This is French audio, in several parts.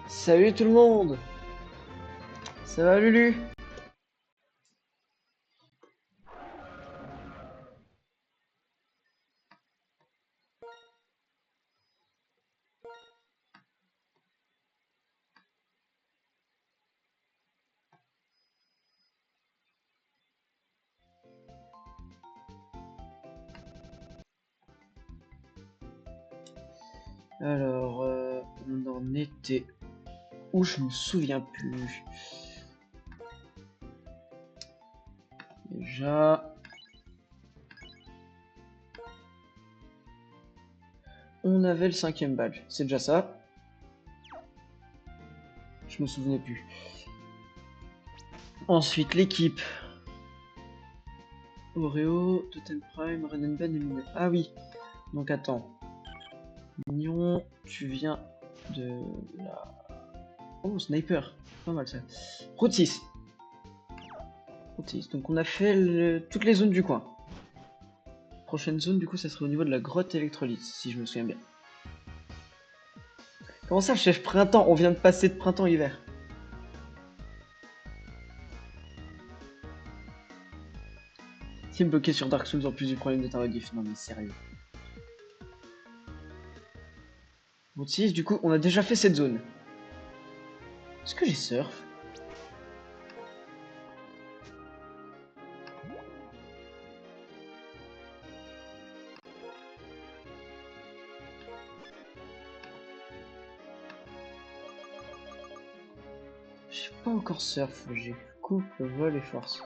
Salut tout le monde! Ça va Lulu? Alors, on en était où? Je me souviens plus. Déjà, on avait le 5e badge. C'est déjà ça. Je me souvenais plus. Ensuite, l'équipe. Oreo, Totem Prime, Renenben et Mignon. Ah oui. Donc attends. Mignon, tu viens de la... Oh, Sniper. Pas mal ça. Route 6. Route 6. Donc on a fait toutes les zones du coin. Prochaine zone, du coup, ça serait au niveau de la grotte électrolyte, si je me souviens bien. Comment ça, chef printemps? On vient de passer de printemps-hiver. C'est bloqué sur Dark Souls en plus du problème de ta rediff. Non mais sérieux. Route 6, du coup, on a déjà fait cette zone. Est-ce que j'ai surf? J'ai pas encore surf, j'ai coupe, vol et force.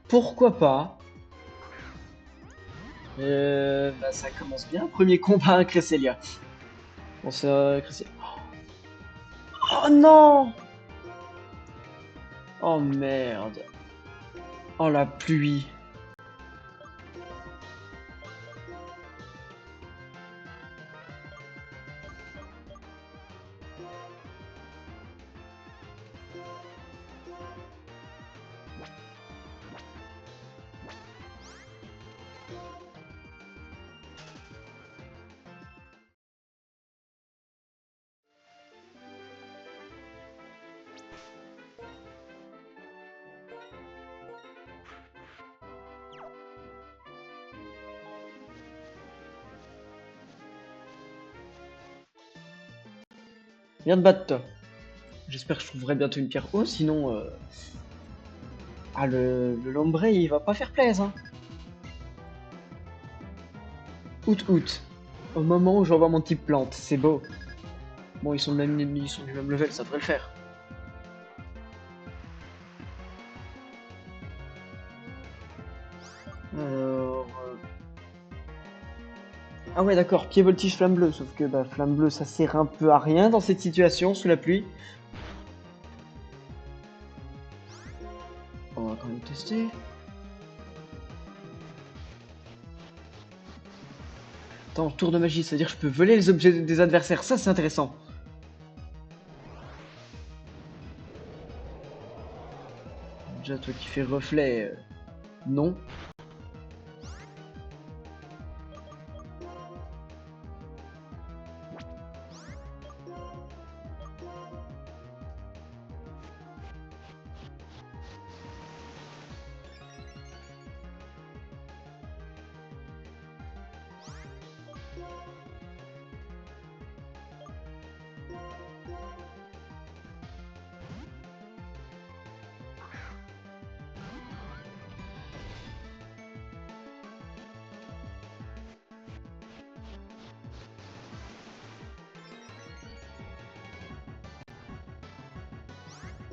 Pourquoi pas? Bah ça commence bien. Premier combat à Cresselia. Bon, ça, Cresselia. Oh non! Oh merde. Oh la pluie. Viens de battre toi. J'espère que je trouverai bientôt une pierre haut, sinon... Ah, le Lombre, il va pas faire plaisir, hein. Août. Au moment où j'envoie mon type plante, c'est beau. Bon, ils sont ils sont du même level, ça devrait le faire. Alors... Ah ouais, d'accord, pied voltige flamme bleue, sauf que bah, flamme bleue, ça sert un peu à rien dans cette situation, sous la pluie. On va quand même tester. Attends, tour de magie, c'est-à-dire que je peux voler les objets des adversaires, ça c'est intéressant. Déjà, toi qui fais reflet, non.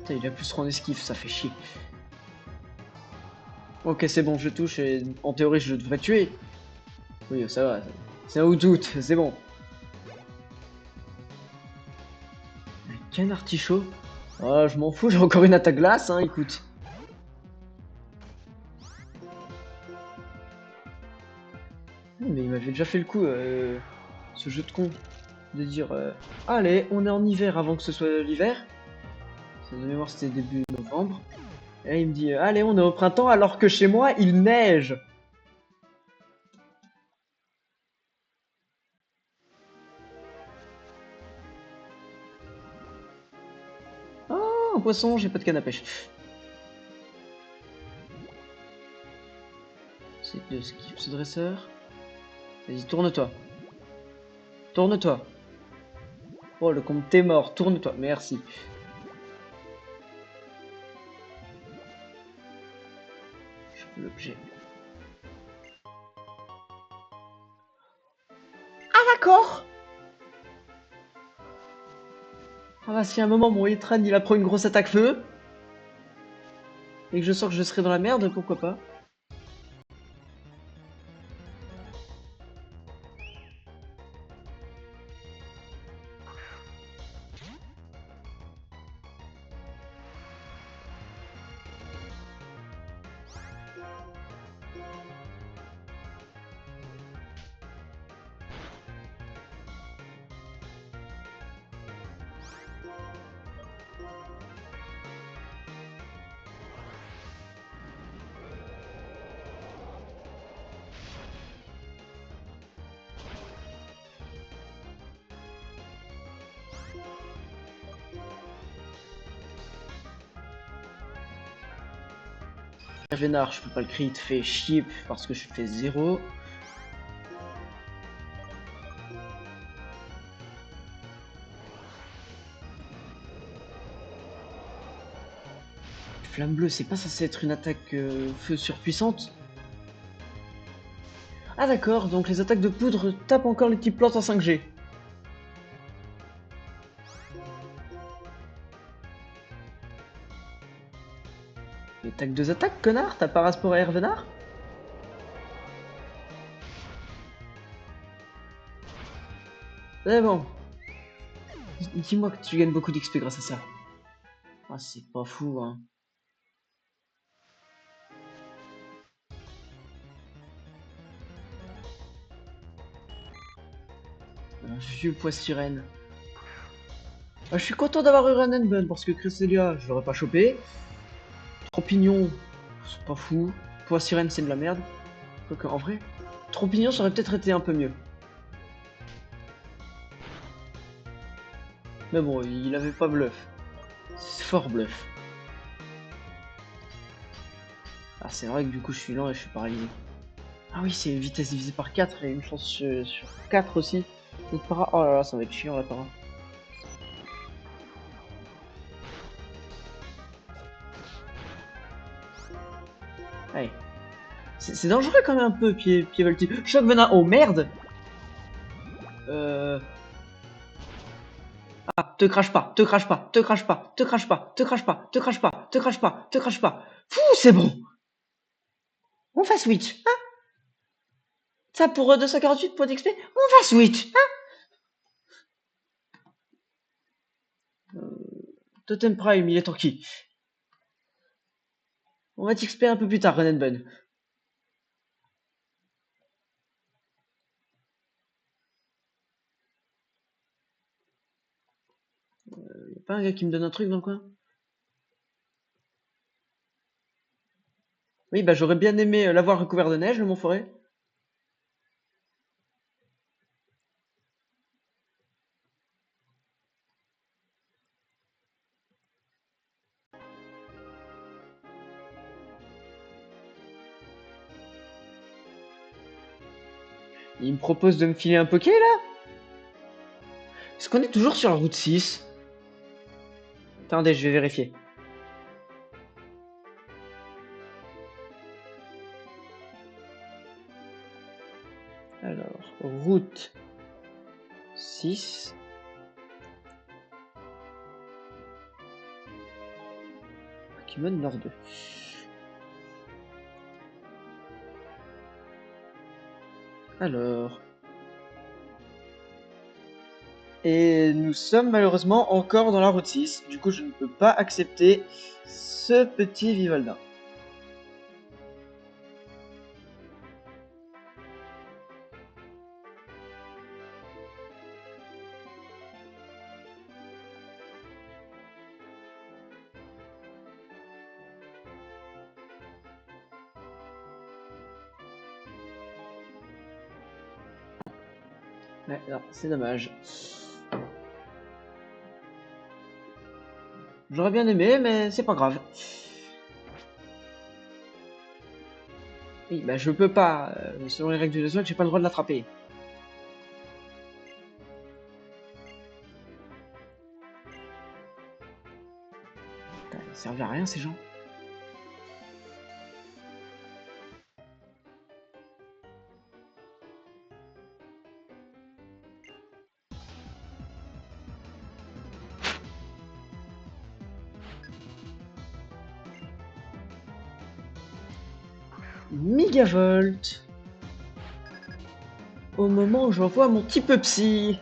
Putain, il a pu se rendre esquive, ça fait chier. Ok, c'est bon, je touche et en théorie je devrais tuer. Oui, ça va. C'est un ou c'est bon. Un canard artichaut. Ah, je m'en fous, j'ai encore une attaque glace, hein, écoute. Mais il m'avait déjà fait le coup, ce jeu de con. De dire, allez, on est en hiver avant que ce soit l'hiver. De mémoire, c'était début novembre. Et là, il me dit allez, on est au printemps alors que chez moi, il neige. Oh, un poisson, j'ai pas de canne à pêche. C'est de skip ce dresseur. Vas-y, tourne-toi. Tourne-toi. Oh, le compte t'es mort. Tourne-toi. Merci. Je veux l'objet. Ah, d'accord. Ah bah, si à un moment mon Etran il apprend une grosse attaque feu et que je sens que je serai dans la merde, pourquoi pas. Vénard, je peux pas le crit, fait chier parce que je fais 0. Flamme bleue, c'est pas censé être une attaque feu surpuissante? Ah d'accord, donc les attaques de poudre tapent encore les types plantes en 5G. Mais t'as que 2 attaques, connard? T'as Paraspora et Vénard? C'est bon. Dis-moi que tu gagnes beaucoup d'XP grâce à ça. Ah, c'est pas fou, hein. Un vieux poids sirène. Ah, je suis content d'avoir eu Renenbun parce que Cresselia, je l'aurais pas chopé. Trompignon, c'est pas fou. Poids sirène, c'est de la merde. Quoique, en vrai, Trompignon, ça aurait peut-être été un peu mieux. Mais bon, il avait pas bluff. C'est fort bluff. Ah, c'est vrai que du coup, je suis lent et je suis paralysé. Ah oui, c'est vitesse divisée par 4 et une chance sur 4 aussi. Notre para... Oh là là, ça va être chiant la para. Allez. C'est dangereux quand même un peu, pied volti. Choc venin. Oh merde. Euh... Ah, te crache pas, te crache pas, te crache pas, te crache pas, te crache pas, te crache pas, te crache pas, te crache pas. Fou, c'est bon. On va switch, hein. Ça pour 248 points d'XP, on va switch, hein. Totem Prime, il est en qui? On va t'XP un peu plus tard, Renenbun. Y'a pas un gars qui me donne un truc dans le coin? Oui, bah j'aurais bien aimé l'avoir recouvert de neige, le Mont Forêt. Il me propose de me filer un poké là? Est-ce qu'on est toujours sur la route 6? Attendez, je vais vérifier. Alors, route 6. Pokémon Nord 2. Alors. Et nous sommes malheureusement encore dans la route 6. Du coup, je ne peux pas accepter ce petit Vivaldin. Ouais, non, c'est dommage. J'aurais bien aimé, mais c'est pas grave. Oui, bah je peux pas. Selon les règles du jeu, j'ai pas le droit de l'attraper. Putain, ils servent à rien ces gens. Megavolt. Au moment où j'envoie mon petit psy.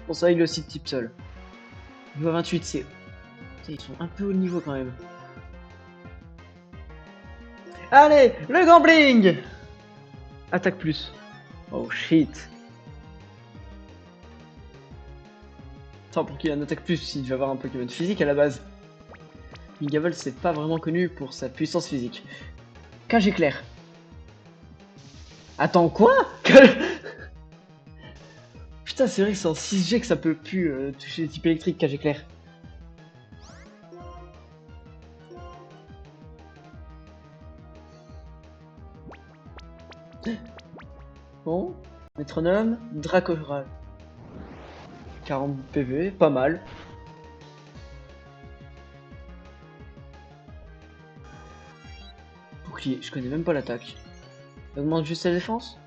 Bon, ça, il est aussi de type seul. Niveau 28, c'est. Ils sont un peu haut niveau quand même. Allez, le gambling. Attaque plus. Oh shit. Attends, pour qu'il y ait un attaque plus, il devait avoir un Pokémon physique à la base. Megavolt, c'est pas vraiment connu pour sa puissance physique. Cage éclair. Attends, quoi? Putain, c'est vrai que c'est en 6G que ça peut plus toucher les types électriques, cage éclair. Bon, métronome, Dracoral. 40 PV, pas mal. Bouclier, je connais même pas l'attaque. Ça augmente juste sa défense?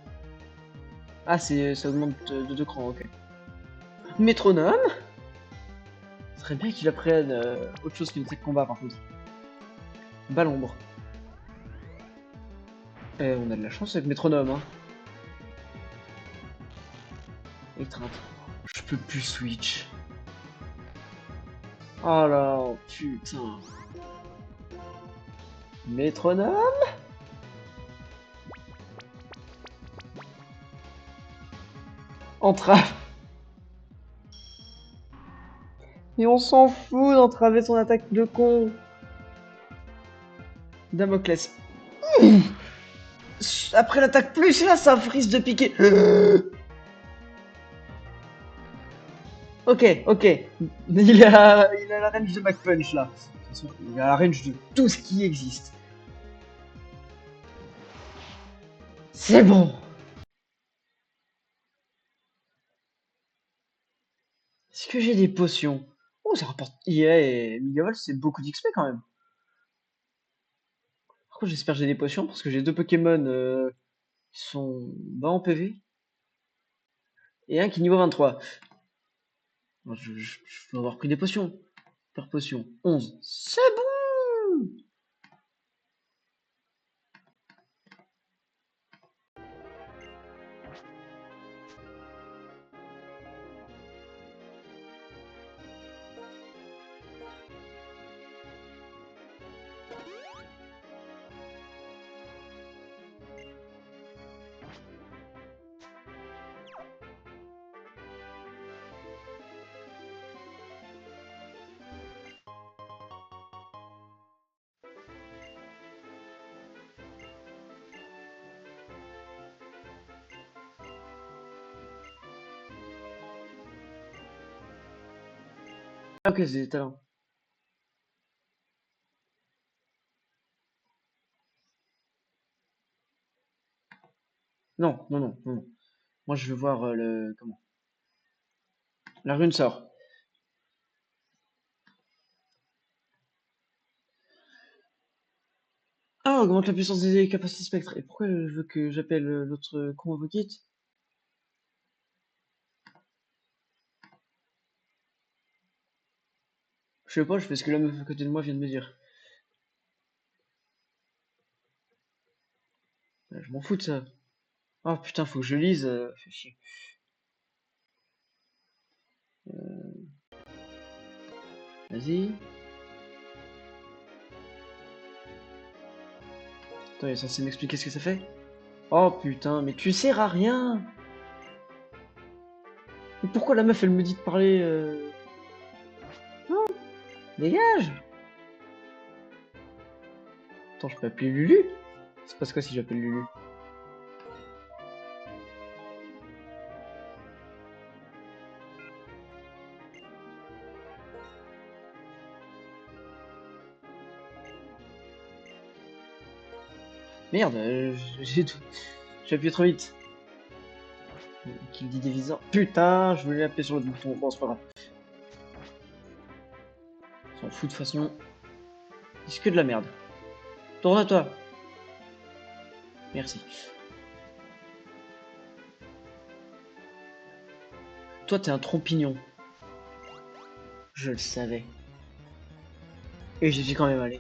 Ah, ça augmente de 2 crans, ok. Métronome? Ce serait bien qu'il apprenne autre chose qu'une attaque combat par contre. Balle ombre. On a de la chance avec métronome, hein. Étreinte. Je peux plus switch. Oh là, putain. Métronome? Entrave. Et on s'en fout d'entraver son attaque de con. Damoclès. Après l'attaque plus, là, ça frise de piquer. Ok, ok. Il a la range de McPunch, là. De toute façon, il a la range de tout ce qui existe. C'est bon. Est-ce que j'ai des potions? Oh, ça rapporte IA et Megavolt, c'est beaucoup d'XP quand même. Par contre, j'espère que j'ai des potions parce que j'ai deux Pokémon qui sont bas en PV et un qui est niveau 23. Bon, je dois avoir pris des potions. Super potion. 11. C'est bon! Ah, ok, c'est des talents. Non, non, non, non, non. Moi, je veux voir le. Comment? La rune sort. Ah, augmente la puissance des capacités spectres. Et pourquoi je veux que j'appelle l'autre Convocate? Je sais pas, je fais ce que la meuf à côté de moi vient de me dire. Je m'en fous de ça. Oh putain, faut que je lise. Fais chier. Vas-y. Attends, il est censé m'expliquer ce que ça fait? Oh putain, mais tu sers à rien! Mais pourquoi la meuf elle me dit de parler Non, dégage! Attends, je peux appeler Lulu? C'est passe quoi si j'appelle Lulu? Merde, j'ai appuyé trop vite. Qui dit diviseur. Putain, je voulais appuyer sur le bouton. Bon, c'est pas grave. On s'en fout de toute façon. C'est que de la merde. Tourne à toi. Merci. Toi, t'es un trompignon. Je le savais. Et j'y suis quand même allé.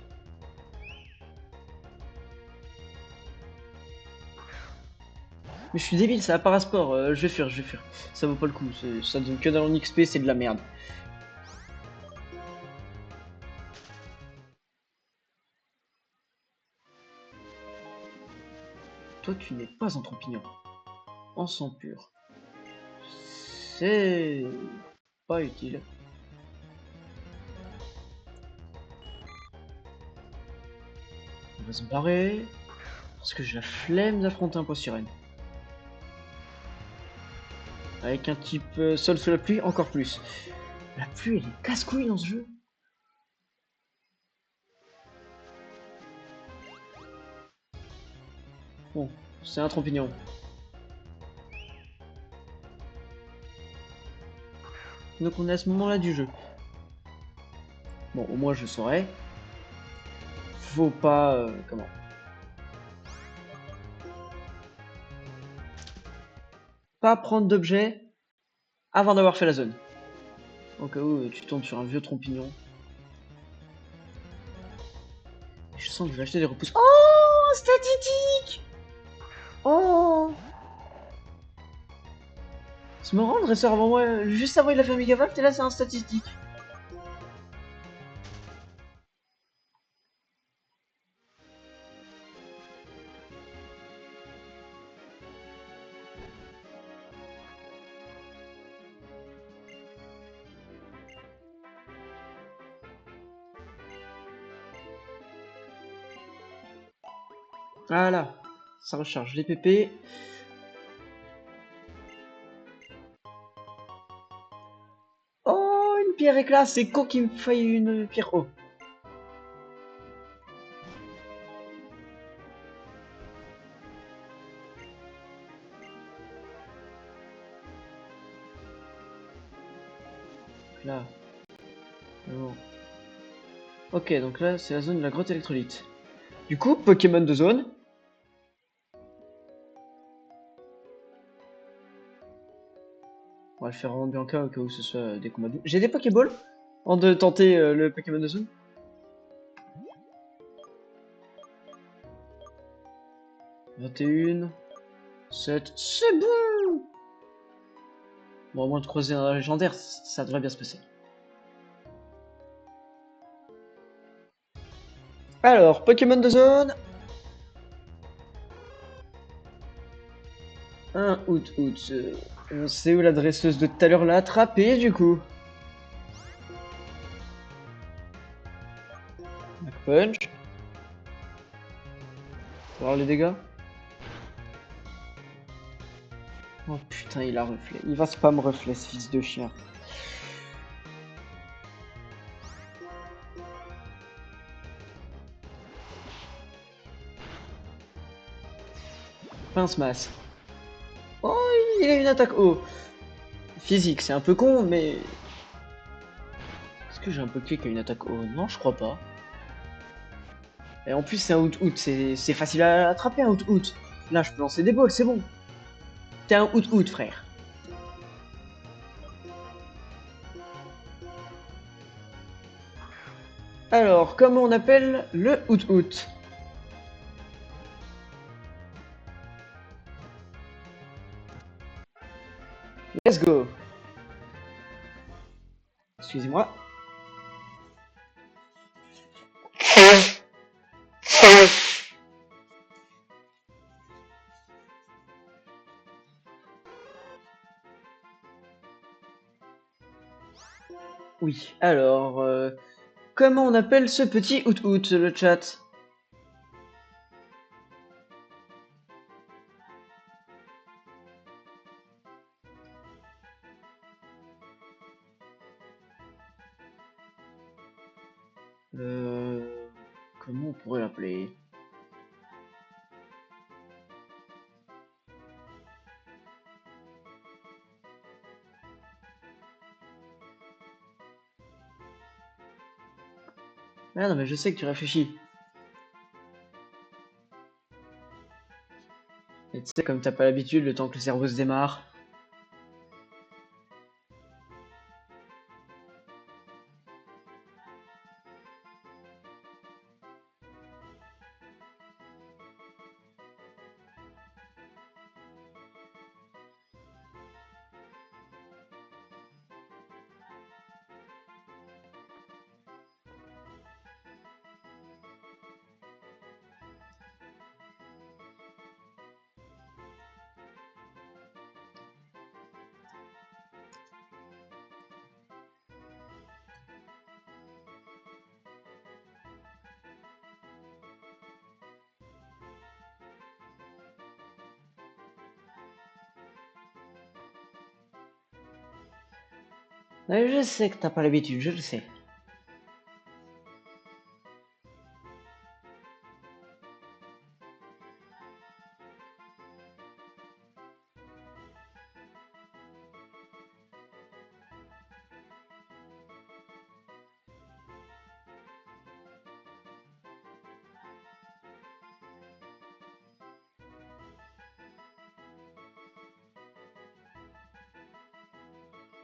Mais je suis débile, c'est un parasport. Je vais fuir, je vais fuir. Ça vaut pas le coup. Ça donne que dans l'XP, c'est de la merde. Toi, tu n'es pas un trompignon. En sang pur. C'est pas utile. On va se barrer. Parce que j'ai la flemme d'affronter un poids sirène. Avec un type sol sous la pluie, encore plus. La pluie, elle est casse-couille dans ce jeu. Bon, c'est un trompignon. Donc on est à ce moment-là du jeu. Bon, au moins je saurais. Faut pas... comment? Pas prendre d'objets avant d'avoir fait la zone. Au cas où tu tombes sur un vieux trompignon. Je sens que je vais acheter des repousses. Oh, statistique. Oh, c'est marrant, le dresseur avant moi, juste avant il a fait un Megavolt et là c'est un statistique. Voilà, ça recharge les PP. Oh, une pierre éclat, c'est con qu'il me faille une pierre eau. Là. Bon. Ok, donc là c'est la zone de la grotte électrolyte. Du coup, Pokémon de zone. On va le faire en Bianca au cas où ce soit des combats doux. J'ai des Pokéballs avant de tenter le Pokémon de zone. 21, 7, c'est bon. Bon, à moins de croiser un légendaire, ça devrait bien se passer. Alors, Pokémon de zone. Un août. On sait où la dresseuse de tout à l'heure l'a attrapé du coup. Back Punch. Faut voir les dégâts. Oh putain, il a reflet. Il va spam reflet, ce fils de chien. Pince masse. Oh, il a une attaque haut. Physique, c'est un peu con, mais... Est-ce que j'ai un Poké qui a une attaque haut? Non, je crois pas. Et en plus, c'est un out, c'est facile à attraper un out. Là, je peux lancer des balles, c'est bon. T'es un out, frère. Alors, comment on appelle le out? Let's go. Excusez-moi. Oui, alors, comment on appelle ce petit out, le chat? Comment on pourrait l'appeler? Ah non, mais je sais que tu réfléchis. Et tu sais, comme t'as pas l'habitude, le temps que le cerveau se démarre. Je sais que t'as pas l'habitude, je le sais.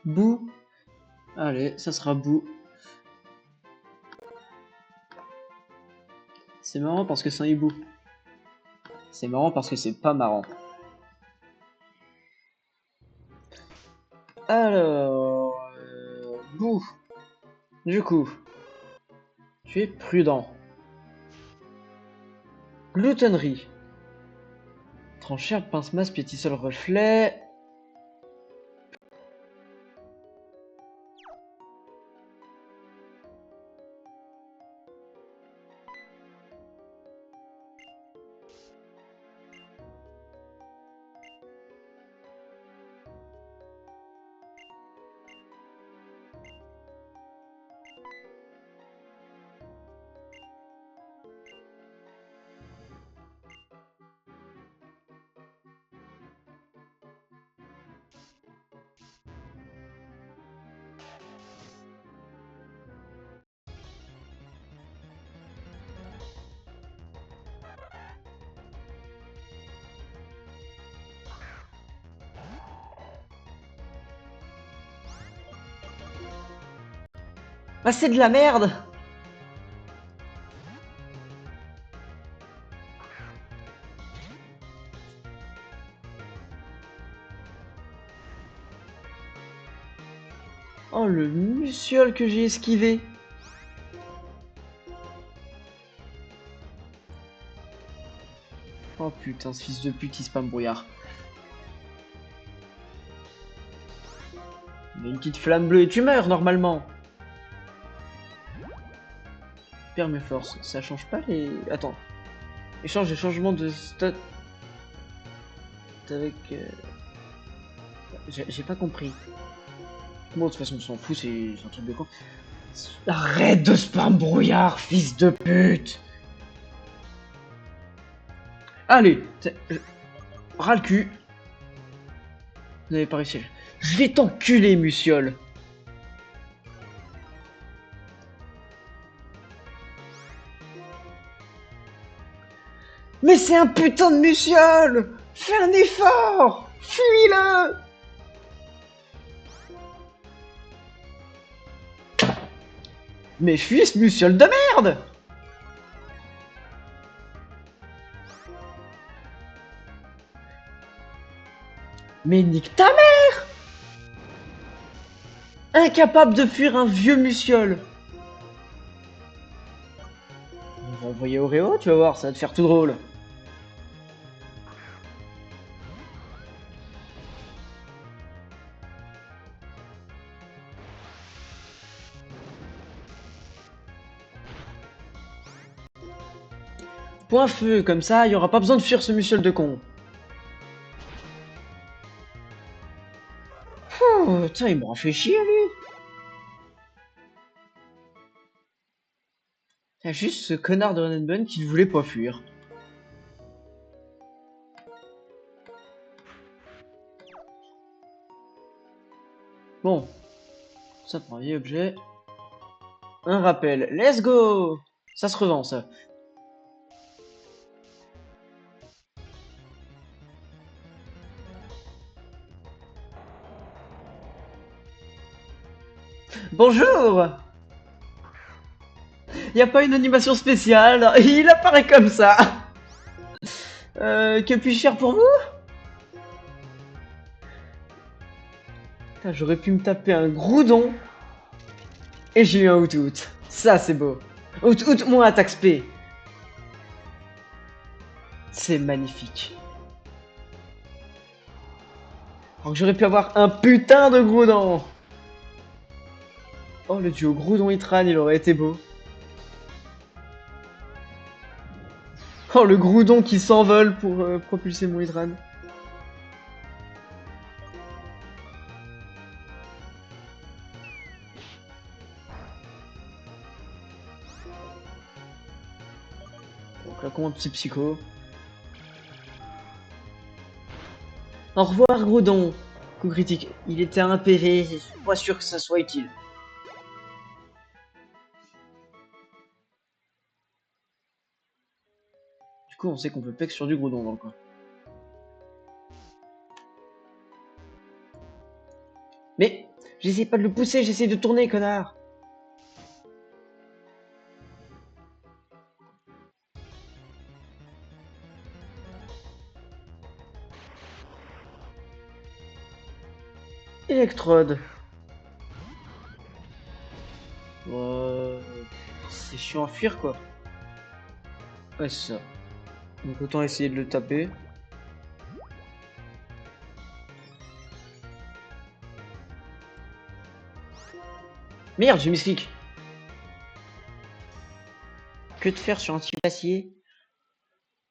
Bouh. Allez, ça sera Bouh. C'est marrant parce que c'est un hibou. C'est marrant parce que c'est pas marrant. Alors... Bouh. Du coup, tu es prudent. Gloutonnerie. Tranchère, pince-masse, piétisseul, reflet. Bah c'est de la merde. Oh le musiole que j'ai esquivé. Oh putain, ce fils de pute il spam brouillard. Il y a une petite flamme bleue et tu meurs normalement. Perds mes forces, ça change pas les... Attends. Échange et changement de stat avec... J'ai pas compris. Bon, de toute façon, on s'en fout, c'est un truc de con. Arrête de spam brouillard, fils de pute. Allez, ras le cul. Vous n'avez pas réussi. Je vais t'enculer, Musiole. Mais c'est un putain de Musiole. Fais un effort. Fuis-le. Mais fuis ce Musiole de merde. Mais nique ta mère. Incapable de fuir un vieux Musiole. On va envoyer Oreo, tu vas voir, ça va te faire tout drôle. Point feu, comme ça, il y aura pas besoin de fuir ce Musiole de con. Oh, tiens, il m'aura fait chier, lui. Il y a juste ce connard de Renenbun qui ne voulait pas fuir. Bon, ça prend un vieil objet. Un rappel. Let's go! Ça se revend, ça. Bonjour! Y a pas une animation spéciale, il apparaît comme ça. Que puis-je faire pour vous? Putain, j'aurais pu me taper un Groudon et j'ai eu un Out. Ça, c'est beau. Out, moins attaque spé. C'est magnifique. Alors que j'aurais pu avoir un putain de Groudon. Oh, le duo Groudon-Itran, il aurait été beau. Oh, le Groudon qui s'envole pour propulser mon Itran. Donc là, comment petit psycho. Au revoir, Groudon. Coup critique. Il était impéré, je suis pas sûr que ça soit utile. Du coup, on sait qu'on peut pec sur du Groudon dans le coin. Mais j'essaie pas de le pousser, j'essaie de tourner, connard. Électrode. C'est chiant à fuir, quoi. Ouais, c'est ça. Donc autant essayer de le taper. Merde, j'ai mis clic. Que te faire sur un type acier?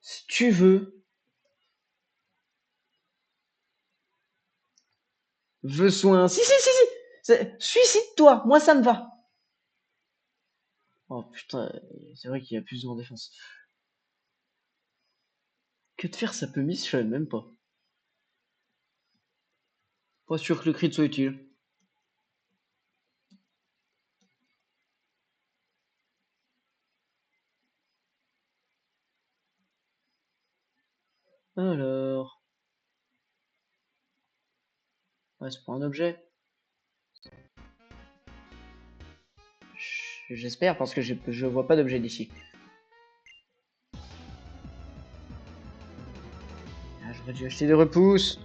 Si tu veux. Veux soin. Si. Suicide-toi, moi ça me va. Oh putain, c'est vrai qu'il y a plus en défense. Que de faire, ça peut miss, je savais même pas. Pas sûr que le crit soit utile. Alors. Ouais, c'est pour un objet. J'espère parce que je vois pas d'objet d'ici. Ah, j'aurais dû acheter des repousses.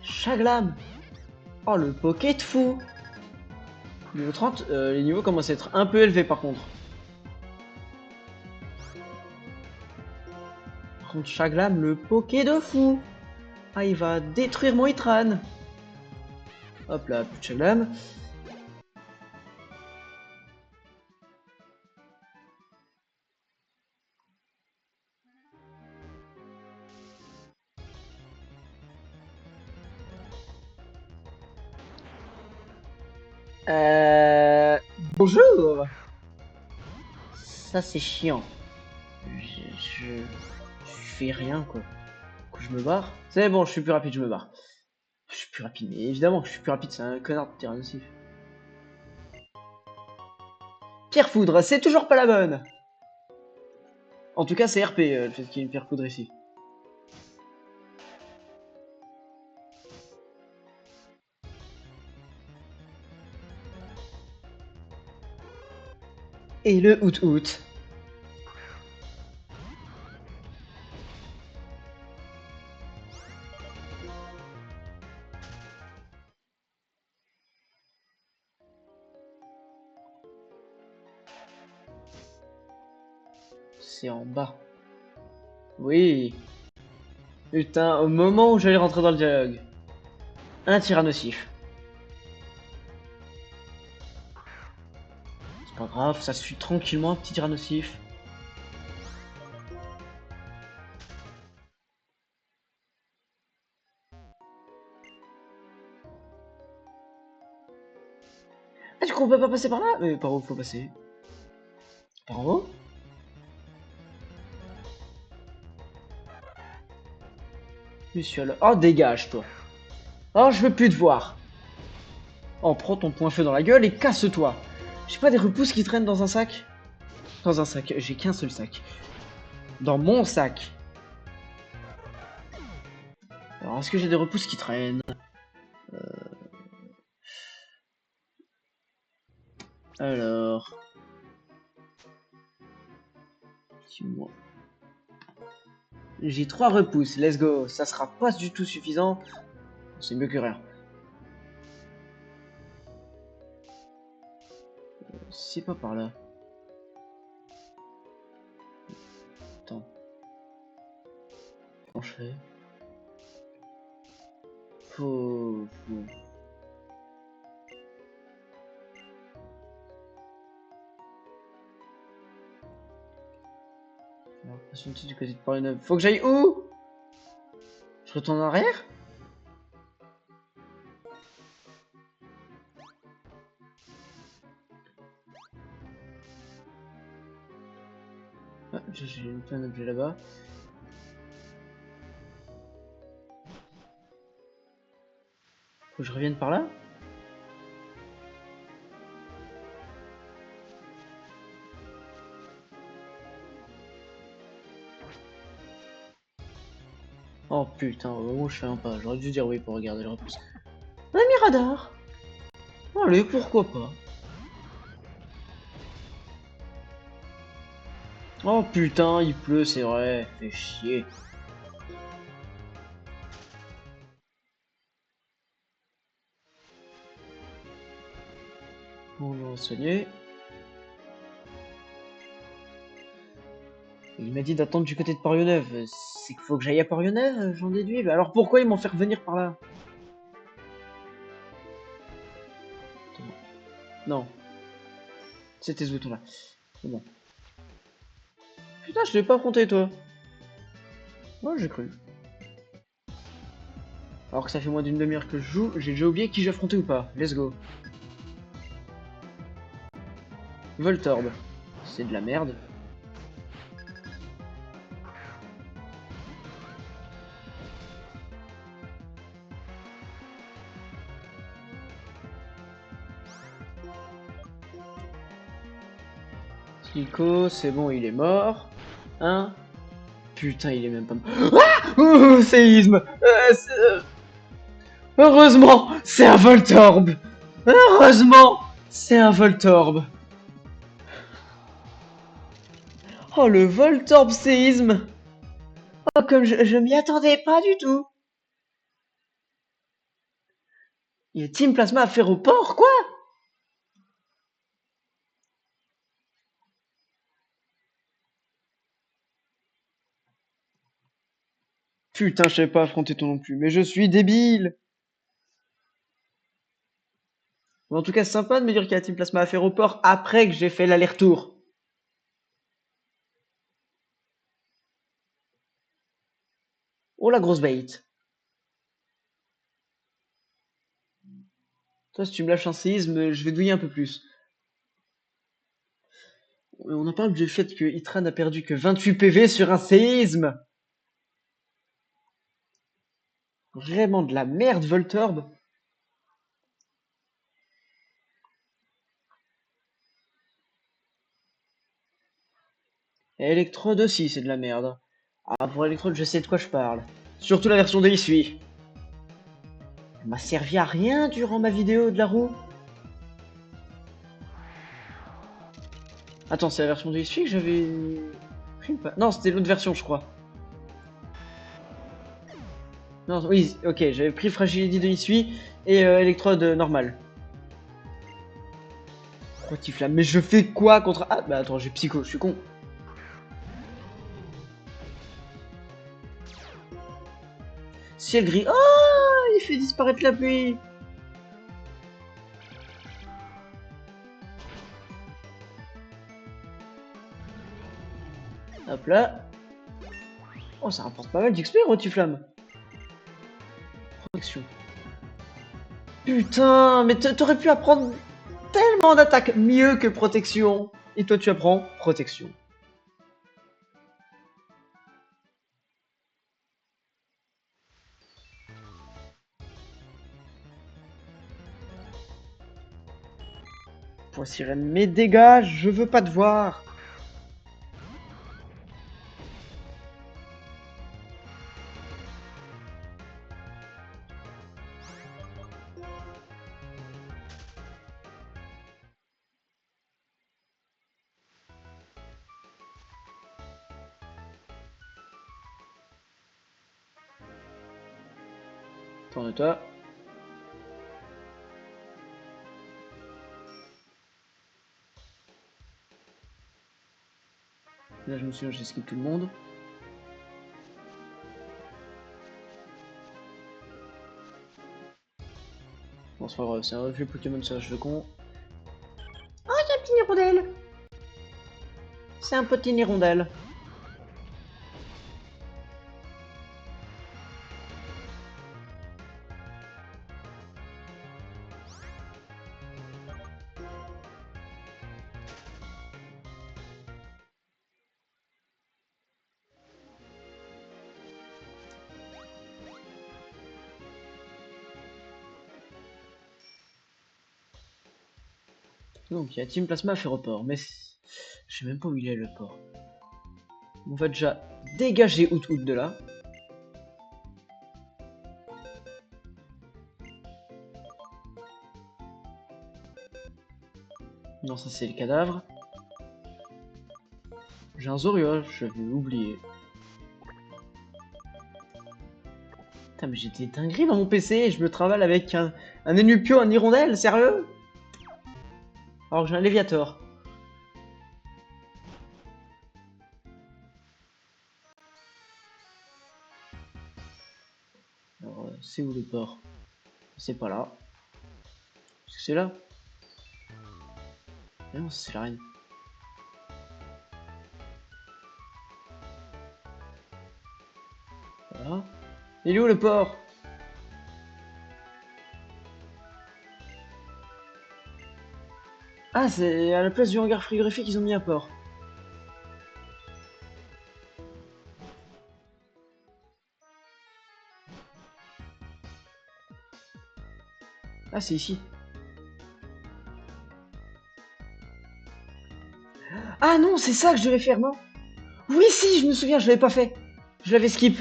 Chaglam. Oh, le poké de fou. Niveau 30, les niveaux commencent à être un peu élevés par contre. Par contre, Chaglam, le poké de fou. Ah, il va détruire mon Itran. Hop là, plus de Chaglam. Bonjour. Ça, c'est chiant. Je fais rien, quoi. Du coup, je me barre. C'est bon, je suis plus rapide, je me barre. Je suis plus rapide, mais évidemment que je suis plus rapide, c'est un connard de Tyrannosif. Pierre Foudre, c'est toujours pas la bonne. En tout cas, c'est RP, le fait qu'il y ait une Pierre Foudre ici. Et le Out. C'est en bas. Oui. Putain, au moment où j'allais rentrer dans le dialogue. Un Tyrannosif. C'est pas grave, ça se suit tranquillement, un petit Tyrannosif. Ah, du coup, on peut pas passer par là? Mais par où faut passer? Par en haut? Monsieur, oh, dégage, toi. Oh, je veux plus te voir. Oh, prends ton point feu dans la gueule et casse-toi. J'ai pas des repousses qui traînent dans un sac? Dans un sac, j'ai qu'un seul sac. Dans mon sac. Alors, est-ce que j'ai des repousses qui traînent? Alors... Dis-moi. J'ai 3 repousses, let's go. Ça sera pas du tout suffisant. C'est mieux que rien. C'est pas par là. Attends. Comment je fais? Faut... Alors, patienter du côté de Paris-Neuve. Faut que j'aille où? Je retourne en arrière? Ah, j'ai loupé un objet là-bas. Faut que je revienne par là? Oh putain, au moment où je fais un pas, j'aurais dû dire oui pour regarder le repousse. Un Mirador! Allez, pourquoi pas? Oh putain, il pleut, c'est vrai, fait chier. On va soigner. Il m'a dit d'attendre du côté de Parionneuve. C'est qu'il faut que j'aille à Parionneuve, j'en déduis. Mais alors pourquoi ils m'ont fait revenir par là? Non, c'était ce bouton là. C'est bon. Putain, je l'ai pas affronté toi. Ouais, j'ai cru. Alors que ça fait moins d'une demi-heure que je joue, j'ai déjà oublié qui j'ai affronté ou pas. Let's go. Voltorb. C'est de la merde. Sliko, c'est bon, il est mort. Hein? Putain, il est même pas mort. Ah, séisme. Heureusement, c'est un Voltorb. Heureusement, c'est un Voltorb. Oh, le Voltorb séisme. Oh, comme je m'y attendais pas du tout. Il y a Team Plasma à faire au port, quoi? Putain, je savais pas affronter toi non plus, mais je suis débile. Bon, en tout cas, c'est sympa de me dire qu'il y a Team Plasma à faire au port après que j'ai fait l'aller-retour. Oh, la grosse bait. Toi, si tu me lâches un séisme, je vais douiller un peu plus. On en parle du fait que Itran a perdu que 28 PV sur un séisme. Vraiment de la merde, Voltorb. Et Electrode aussi, c'est de la merde. Ah, pour Electrode, je sais de quoi je parle. Surtout la version de Isui. Elle m'a servi à rien durant ma vidéo de la roue. Attends, c'est la version de Isui que j'avais pris ou pas? Non, c'était l'autre version, je crois. Non, oui, ok, j'avais pris Fragility de Isui et Electrode normal. Protiflamme, mais je fais quoi contre... Ah, bah attends, j'ai Psycho, je suis con. Ciel gris. Oh, il fait disparaître la pluie. Hop là. Oh, ça rapporte pas mal d'XP, Rotiflamme. Protection. Putain, mais t'aurais pu apprendre tellement d'attaques mieux que protection. Et toi, tu apprends protection. Point sirène, mais dégage, je veux pas te voir. Tourne-toi. Là, je me souviens, j'ai skip tout le monde. Bon, c'est pas grave, c'est un reflet Pokémon sur le con. Oh, y'a un petit hirondelle. C'est un petit hirondelle. Donc, il y a Team Plasma fait report, mais je sais même pas où il est le port. On va déjà dégager Out de là. Non, ça c'est le cadavre. J'ai un Zorua, j'avais oublié. Putain, mais j'étais dinguerie dans mon PC et je me travaille avec un Enupio, un hirondelle, sérieux? Alors que j'ai un Léviator. Alors, c'est où le port? C'est pas là. Est-ce que c'est là? Mais non, c'est la reine. Voilà. Il est où le port? Ah, c'est à la place du hangar frigorifique qu'ils ont mis un port. Ah, c'est ici. Ah non, c'est ça que je devais faire, non? Oui, si, je me souviens, je l'avais pas fait. Je l'avais skip.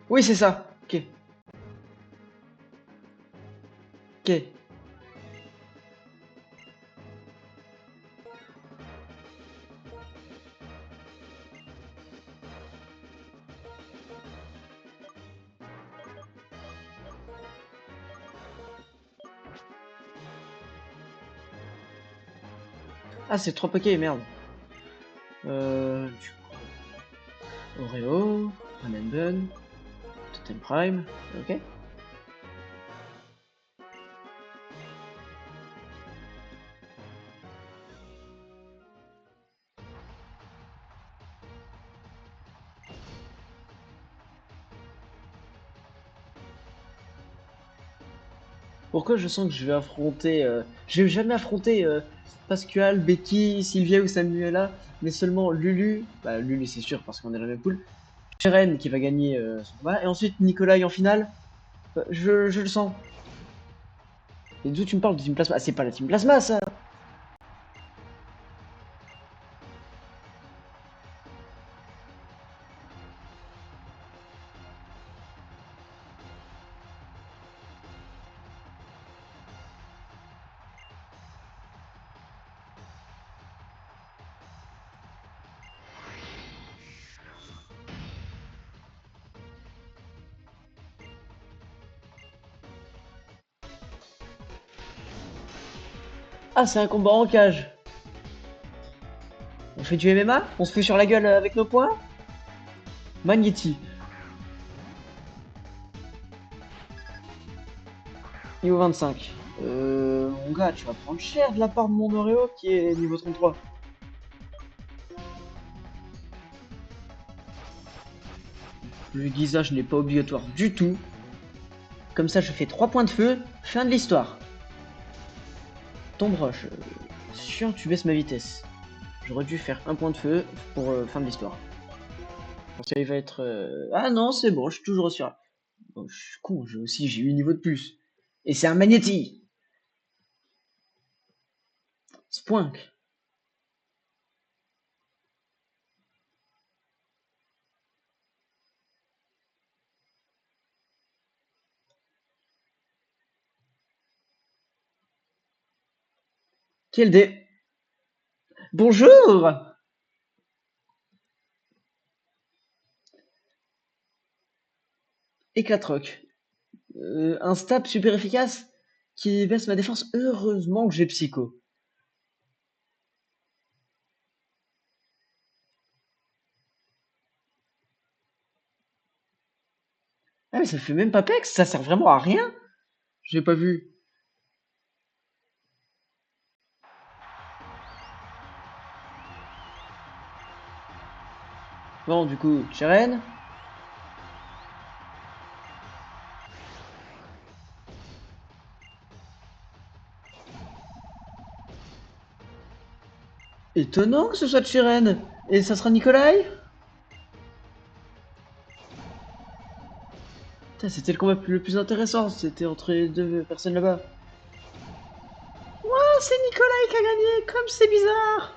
Oui, c'est ça. Ok. Ok. Ah, c'est 3 paquets, merde. Du coup, Oreo, Bun, Totem Prime, ok. Pourquoi je sens que je vais affronter... je vais jamais affronter Pascual, Becky, Sylvia ou Samuela, mais seulement Lulu. Bah, Lulu, c'est sûr, parce qu'on est dans la même poule. Sheren qui va gagner son combat, et ensuite Nikolai en finale. Je le sens. Et d'où tu me parles de Team Plasma? Ah, c'est pas la Team Plasma, ça! Ah, c'est un combat en cage. On fait du MMA? On se fait sur la gueule avec nos poings? Magnéti. Niveau 25. Mon gars, tu vas prendre cher de la part de mon Oreo qui est niveau 33. Le guisage n'est pas obligatoire du tout. Comme ça, je fais 3 points de feu, fin de l'histoire. Tombe roche. Sûr, tu baisses ma vitesse. J'aurais dû faire un point de feu pour fin de l'histoire. Parce qu'il va être... Ah non, c'est bon, je suis toujours sur... Oh, je suis con, j'ai 8 niveaux de plus. Et c'est un magnéti. Spoink. Quel dé. Bonjour. Éclatroc. Un stab super efficace qui baisse ma défense. Heureusement que j'ai psycho. Ah mais ça fait même pas pex, ça sert vraiment à rien. J'ai pas vu. Bon, du coup, Cheren. Étonnant que ce soit Cheren. Et ça sera Nikolai. C'était le combat le plus intéressant, c'était entre les deux personnes là-bas. Oh, c'est Nikolai qui a gagné, comme c'est bizarre.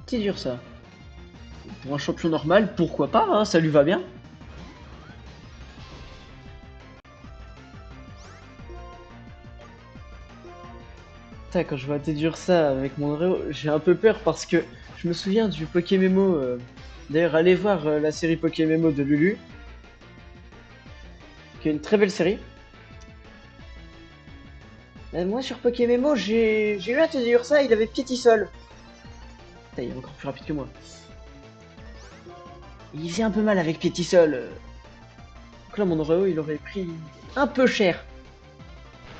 C'est dur ça. Pour un champion normal, pourquoi pas, hein, ça lui va bien. Putain, quand je vois dur ça avec mon Oreo, j'ai un peu peur parce que je me souviens du Pokémemo. D'ailleurs, allez voir la série Pokémemo de Lulu, qui est une très belle série. Moi, sur Pokémon, j'ai eu un Teddiursa, il avait Piétisol. Putain, il est encore plus rapide que moi. Il faisait un peu mal avec Piétisol. Donc là, mon Oreo, il aurait pris un peu cher.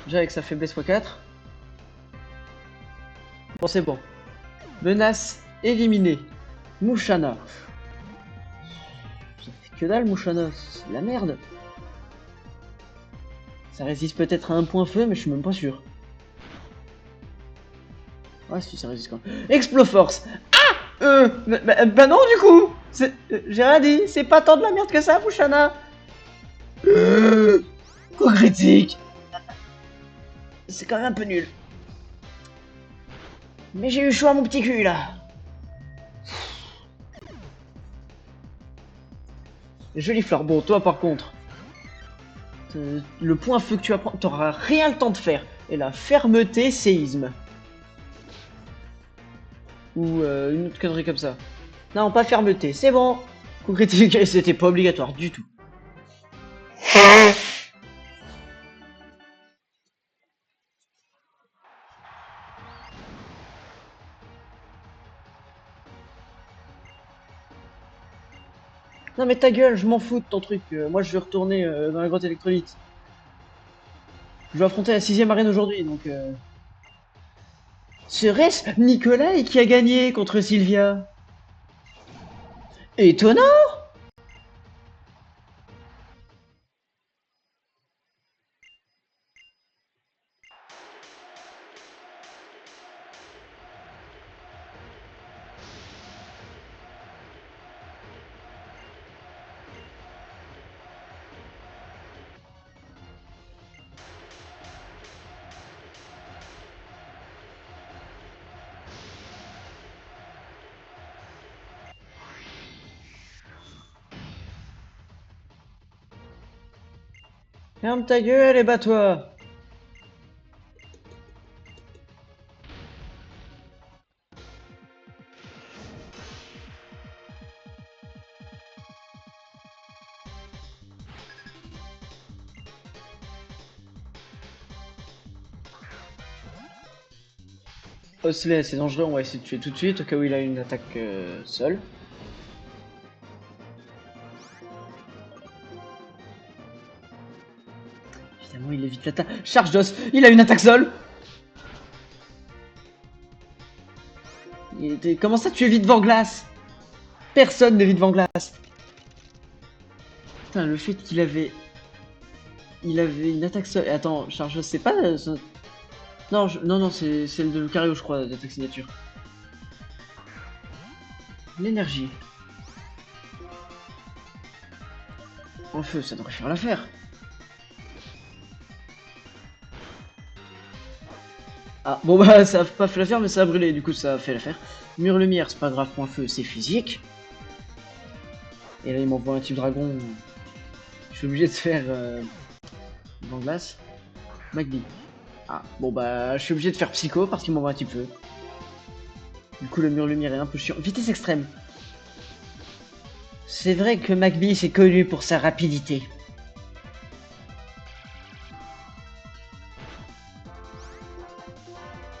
Déjà avec sa faiblesse x4. Bon, c'est bon. Menace éliminée. Mouchana. Ça fait que dalle, Mouchana. C'est de la merde. Ça résiste peut-être à un point feu, mais je suis même pas sûr. Ah si, ça résiste quand même. Exploforce. Bah non, du coup. J'ai rien dit. C'est pas tant de la merde que ça, Mouchana. Coup critique. C'est quand même un peu nul. Mais j'ai eu chaud à mon petit cul, là. Jolie fleur. Bon, toi, par contre, le point feu que tu apprends, t'auras rien le temps de faire. Et la fermeté, séisme. Ou une autre connerie comme ça. Non, pas fermeté, c'est bon. Coup critique, c'était pas obligatoire du tout. Non mais ta gueule, je m'en fous de ton truc. Moi je vais retourner dans la grotte électrolyte. Je vais affronter la 6ème arène aujourd'hui, donc... Serait-ce Nikolai qui a gagné contre Sylvia? Étonnant. Ferme ta gueule et bats-toi. Osley, c'est dangereux, on va essayer de tuer tout de suite au cas où il a une attaque seule. Évidemment, il évite l'attaque. Charge d'os, il a une attaque seule. Comment ça tu évites Vanglace? Personne n'évite Vanglace. Putain, le fait qu'il avait... Il avait une attaque seule... Attends, charge d'os, c'est pas... Non, non, c'est celle de Lucario, je crois, d'attaque signature. L'énergie. En feu, ça devrait faire l'affaire. Ah, bon bah ça a pas fait l'affaire, mais ça a brûlé, du coup ça a fait l'affaire. Mur lumière, c'est pas grave, point feu, c'est physique. Et là il m'envoie un type dragon. Je suis obligé de faire en glace. Magby. Ah, bon bah je suis obligé de faire psycho parce qu'il m'envoie un type feu. Du coup le mur lumière est un peu chiant. Vitesse extrême. C'est vrai que Magby c'est connu pour sa rapidité.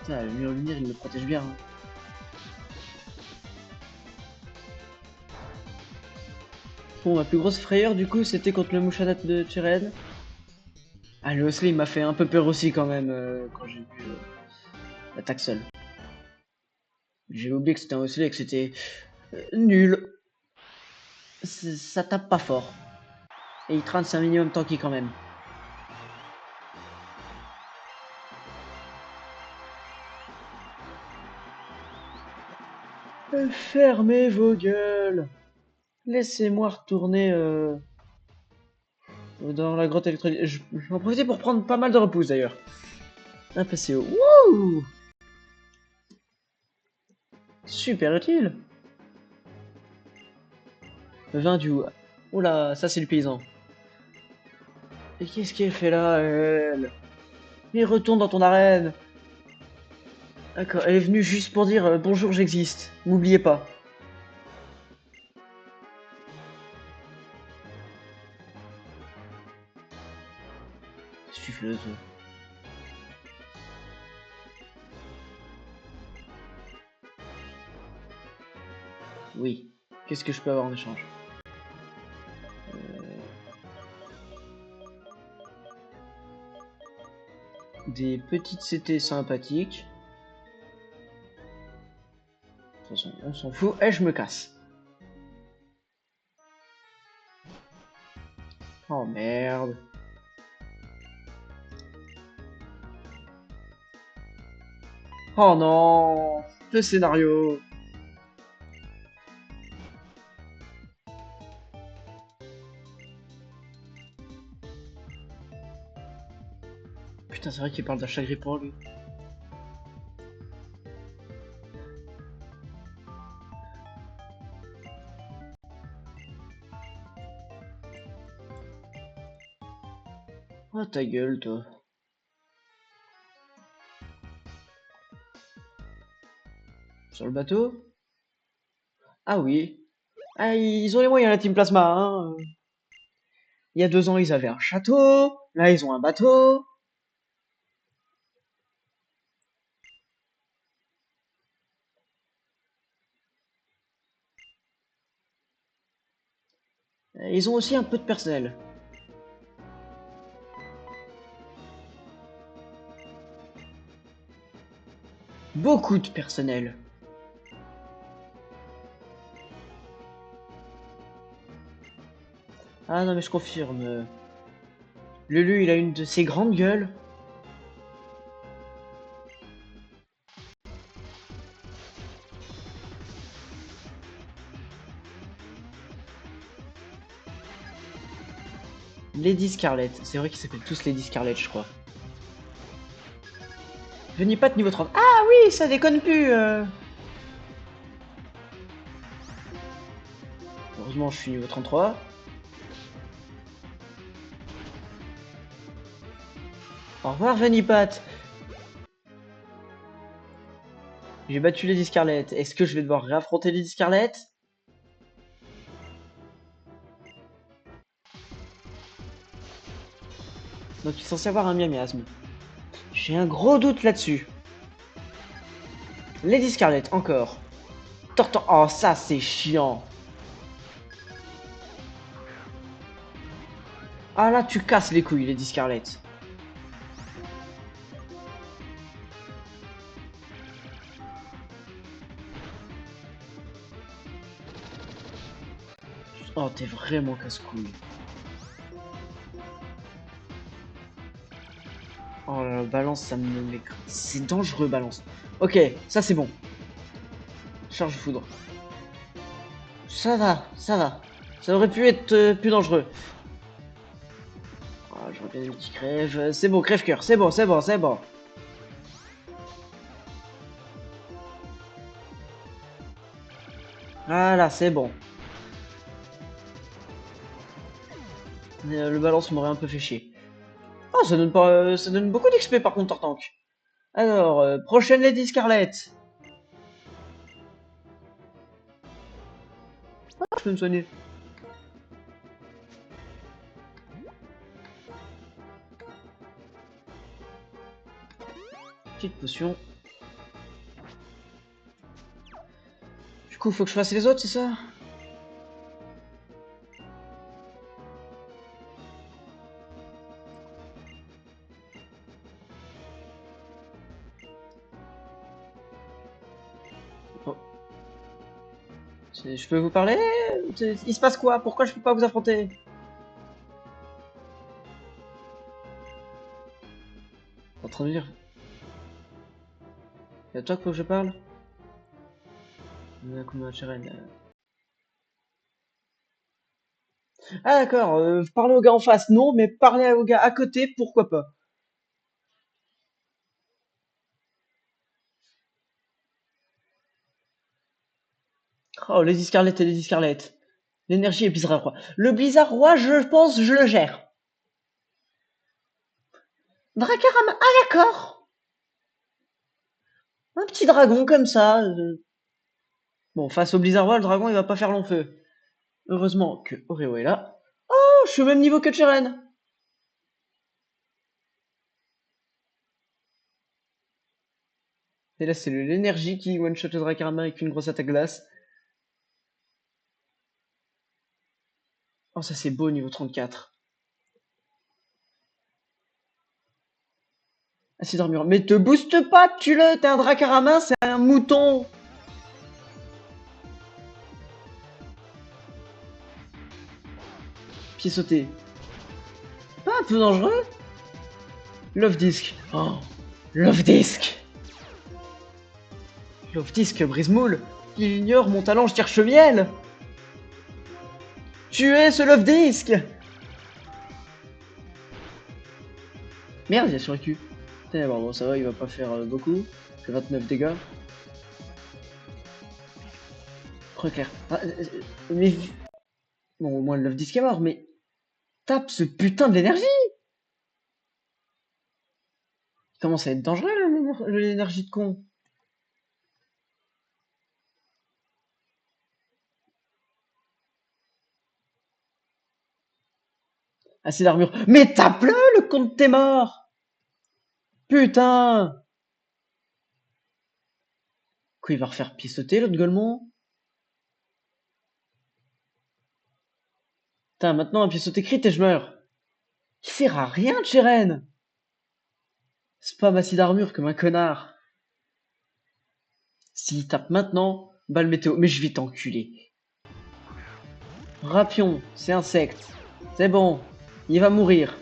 Putain, le mur lumière il me protège bien. Hein. Bon, ma plus grosse frayeur du coup c'était contre le Mouchadat de Tyren. Ah, le Osley il m'a fait un peu peur aussi quand même quand j'ai vu l'attaque seule. J'ai oublié que c'était un Osley et que c'était nul. Ça tape pas fort. Et il traîne c'est un minimum tanky quand même. Fermez vos gueules. Laissez-moi retourner dans la grotte électronique. Je vais en profiter pour prendre pas mal de repousse d'ailleurs. Un PCO. Wouh! Super utile. 20 du... Oula, ça c'est le paysan. Et qu'est-ce qu'elle fait là, elle? Mais retourne dans ton arène. D'accord, elle est venue juste pour dire bonjour, j'existe. N'oubliez pas. Suffleuse. Oui. Qu'est-ce que je peux avoir en échange? Des petites CT sympathiques. De toute façon, on s'en fout. Et je me casse. Oh merde. Oh non. Le scénario. Putain, c'est vrai qu'il parle d'achat gris pour lui. Oh ta gueule, toi. Sur le bateau? Ah oui. Ah, ils ont les moyens, la Team Plasma, hein. Il y a 2 ans, ils avaient un château. Là, ils ont un bateau. Ils ont aussi un peu de personnel. Beaucoup de personnel. Ah non, mais je confirme. Lulu, il a une de ses grandes gueules. Lady Scarlet. C'est vrai qu'ils s'appellent tous Lady Scarlet, je crois. Venez pas de niveau 30. Ah oui, ça déconne plus. Heureusement, je suis niveau 33. Au revoir, Venipat. J'ai battu Lady Scarlet. Est-ce que je vais devoir réaffronter Lady Scarlet? Donc il est censé avoir un miasme. J'ai un gros doute là-dessus. Lady Scarlet, encore. Tortan. Oh, ça, c'est chiant. Ah là, tu casses les couilles, Lady Scarlet. Oh, t'es vraiment casse-couille. Oh là là, balance, ça me l'écrase. C'est dangereux, balance. Ok, ça c'est bon. Charge foudre. Ça va, ça va. Ça aurait pu être plus dangereux. Ah, j'aurais bien aimé qu'il crève. C'est bon, crève-cœur. C'est bon, c'est bon, c'est bon. Voilà, c'est bon. Mais, le balance m'aurait un peu fait chier. Oh, ça donne pas, ça donne beaucoup d'XP par contre, Tortank. Alors, prochaine Lady Scarlet. Ah, je peux me soigner. Petite potion. Du coup, faut que je fasse les autres, c'est ça? Oh. Je peux vous parler? Il se passe quoi? Pourquoi je peux pas vous affronter? T'es en train de dire? C'est à toi qu'il faut que je parle? Ah d'accord, parler au gars en face, non, mais parler au gars à côté, pourquoi pas? Oh, Lady Scarlet et Lady Scarlet. L'énergie et Blizzard Roi. Le Blizzard Roi, je pense, je le gère. Dracarama, ah d'accord. Un petit dragon comme ça. Bon, face au Blizzard Roi, le dragon, il va pas faire long feu. Heureusement que Oreo est là. Oh, je suis au même niveau que Cheren. Et là, c'est l'énergie qui one-shot le Dracarama avec une grosse attaque glace. Oh, ça c'est beau, niveau 34. Acide d'armure. Mais te booste pas, tue-le, t'es un Dracarama, c'est un mouton. Pied sauté. Pas un peu dangereux? Love Disc. Oh, Love Disc. Love Disc brise-moule. Il ignore mon talent, je cherche miel. Tuez ce Love Disc. Merde, il a survécu. Putain, bon, ça va, il va pas faire beaucoup. Que 29 dégâts. Reclair. Ah, mais... Bon, au moins le Love Disc est mort, mais... Tape ce putain de l'énergie. Il commence à être dangereux, l'énergie de con. Assez d'armure. Mais tape-le, le compte t'es mort. Putain. Quoi, il va refaire pied sauter, l'autre Golemon? Putain, maintenant un pied sauté crit et je meurs. Il sert à rien, Cheren. Spam acide d'armure comme un connard. S'il tape maintenant, balle météo. Mais je vais t'enculer. Rapion, c'est insecte. C'est bon. Il va mourir.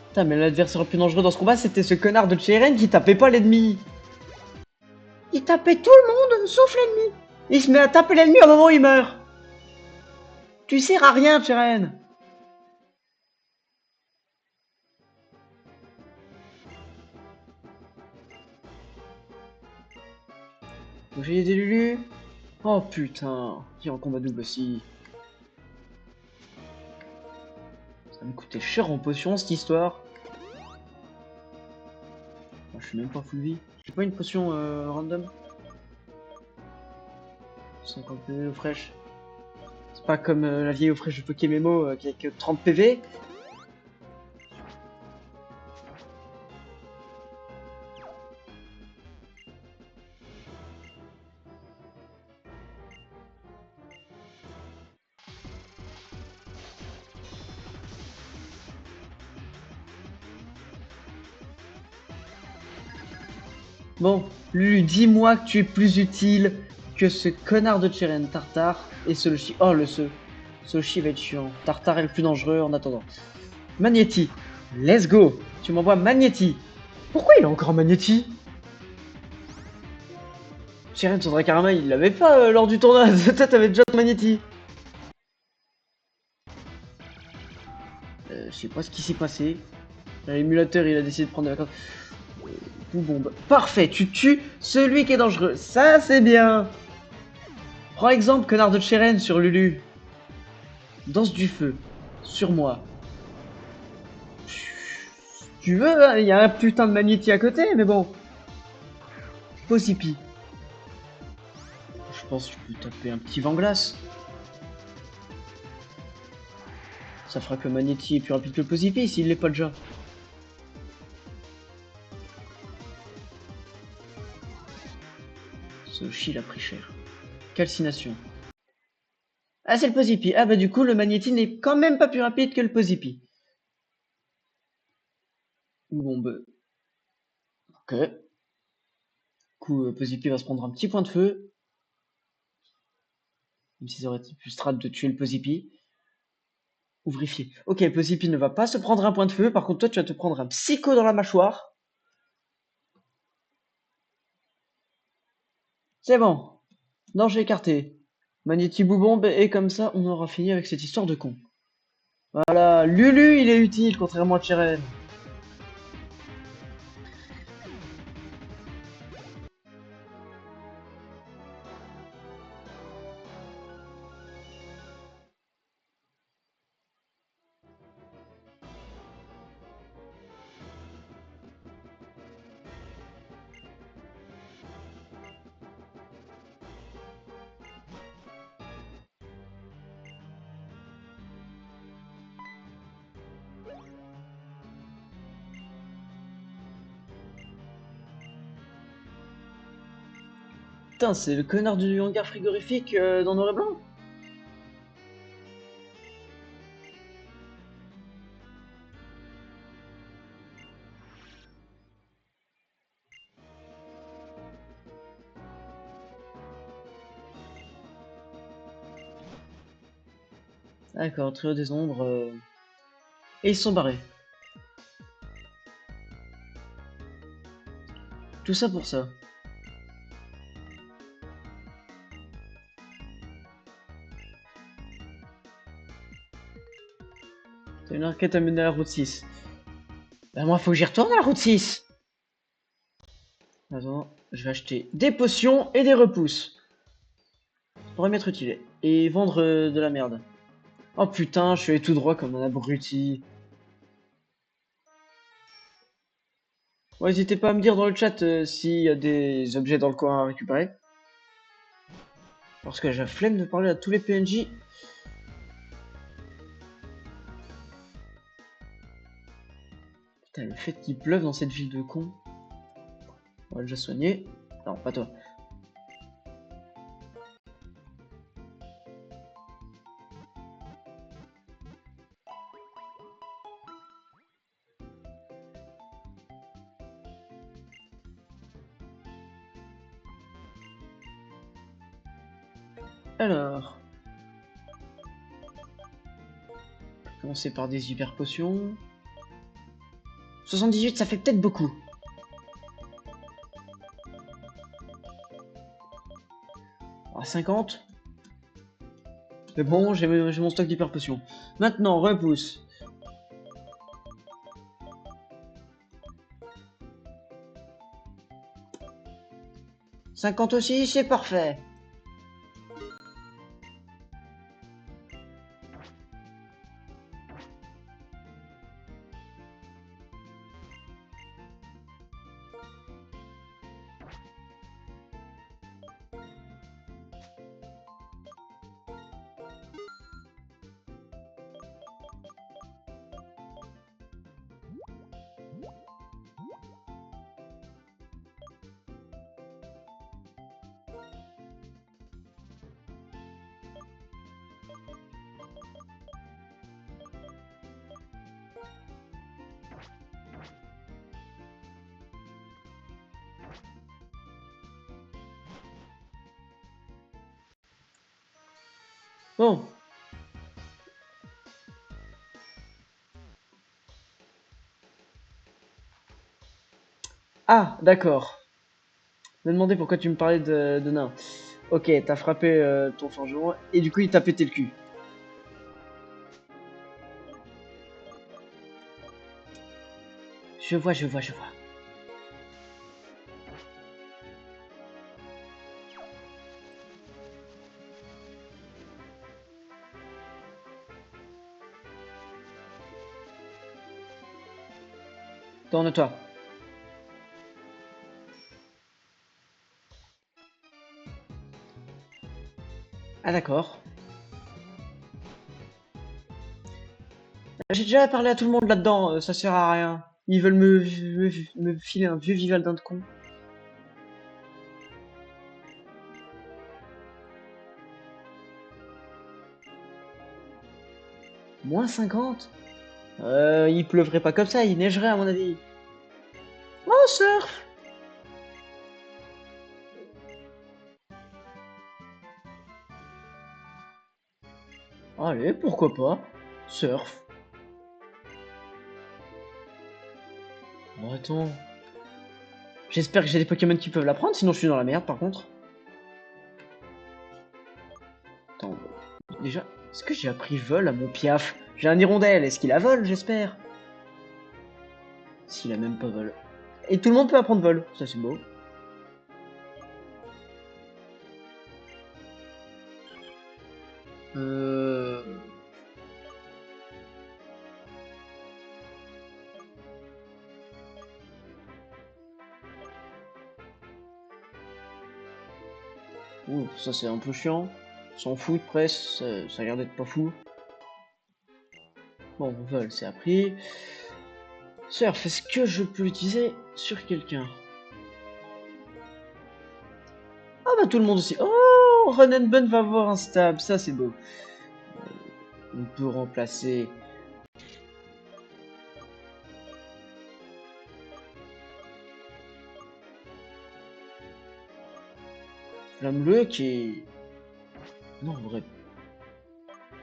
Putain, mais l'adversaire le plus dangereux dans ce combat, c'était ce connard de Cheren qui tapait pas l'ennemi. Il tapait tout le monde, sauf l'ennemi. Il se met à taper l'ennemi au moment où il meurt. Tu sers à rien, Cheren. J'ai des Lulu. Oh putain, il y a un combat double aussi. Ça va me coûter cher en potion cette histoire. Oh, je suis même pas full vie. J'ai pas une potion random. 50 PV fraîche. C'est pas comme la vieille au fraîche de Pokémon qui a que 30 PV. Bon, Lulu, dis-moi que tu es plus utile que ce connard de Cheren, Tartare et Soloshi. Oh, Soloshi va être chiant. Tartare est le plus dangereux en attendant. Magnéti, let's go. Tu m'envoies Magnéti. Pourquoi il a encore Magnéti? Cheren, Karama, il l'avait pas lors du tournoi. Toi, t'avais déjà Magnéti. Je sais pas ce qui s'est passé. L'émulateur, il a décidé de prendre des vacances. Bombe. Parfait, tu tues celui qui est dangereux. Ça, c'est bien. Prends exemple, connard de Cheren sur Lulu. Danse du feu. Sur moi. Si tu veux, hein, il y a un putain de Magnéti à côté, mais bon. Posipi. Je pense que tu peux taper un petit vent glace. Ça fera que le Magnéti est plus rapide que le Posipi s'il l'est pas déjà. Soshi l'a pris cher. Calcination. Ah, c'est le Posipi. Ah bah du coup, le Magnéti n'est quand même pas plus rapide que le Posipi. Bon bah... Ok. Du coup, Posipi va se prendre un petit point de feu. Même si ça aurait été plus strat de tuer le Posipi. Ouvrifier. Ok, Posipi ne va pas se prendre un point de feu. Par contre, toi, tu vas te prendre un psycho dans la mâchoire. C'est bon. Danger écarté. Magnéti Boubombe, et comme ça, on aura fini avec cette histoire de con. Voilà, Lulu, il est utile, contrairement à Cheren. Putain, c'est le connard du hangar frigorifique dans Noir et Blanc. D'accord, trio des ombres. Et ils sont barrés. Tout ça pour ça. T'as une enquête à mener à la route 6. Bah moi, faut que j'y retourne à la route 6. Attends, je vais acheter des potions et des repousses. Ça pourrait m'être utile. Et vendre de la merde. Oh putain, je suis allé tout droit comme un abruti. Ouais, n'hésitez pas à me dire dans le chat s'il y a des objets dans le coin à récupérer. Parce que j'ai la flemme de parler à tous les PNJ. Putain, le fait qu'il pleuve dans cette ville de cons. On va déjà soigner. Non, pas toi. Alors. On va commencer par des hyper potions. 78, ça fait peut-être beaucoup. Ah, 50. C'est bon, j'ai mon stock d'hyper potions. Maintenant, repousse. 50 aussi, c'est parfait. Bon. Ah, d'accord. Me demander pourquoi tu me parlais de nain. Ok, t'as frappé ton forgeron et du coup il t'a pété le cul. Je vois, je vois, je vois. Tourne-toi. Ah d'accord. J'ai déjà parlé à tout le monde là-dedans, ça sert à rien. Ils veulent me filer un vieux Vivaldin de con. Moins 50. Il pleuvrait pas comme ça, il neigerait à mon avis. Oh, surf. Allez, pourquoi pas. Surf. Bon, attends. J'espère que j'ai des Pokémon qui peuvent la prendre, sinon je suis dans la merde par contre. Attends, déjà, est-ce que j'ai appris vol à mon piaf? J'ai un hirondelle, est-ce qu'il a vol, j'espère? S'il a même pas vol. Et tout le monde peut apprendre vol, ça c'est beau. Euh... Ouh, ça c'est un peu chiant. S'en fout presque, ça a l'air d'être pas fou. Bon, vol c'est appris. Surf, est-ce que je peux l'utiliser sur quelqu'un? Ah bah tout le monde aussi. Oh, Run and Bun va avoir un stab, ça c'est beau. On peut remplacer Flamme Bleue qui est... Non, en vrai.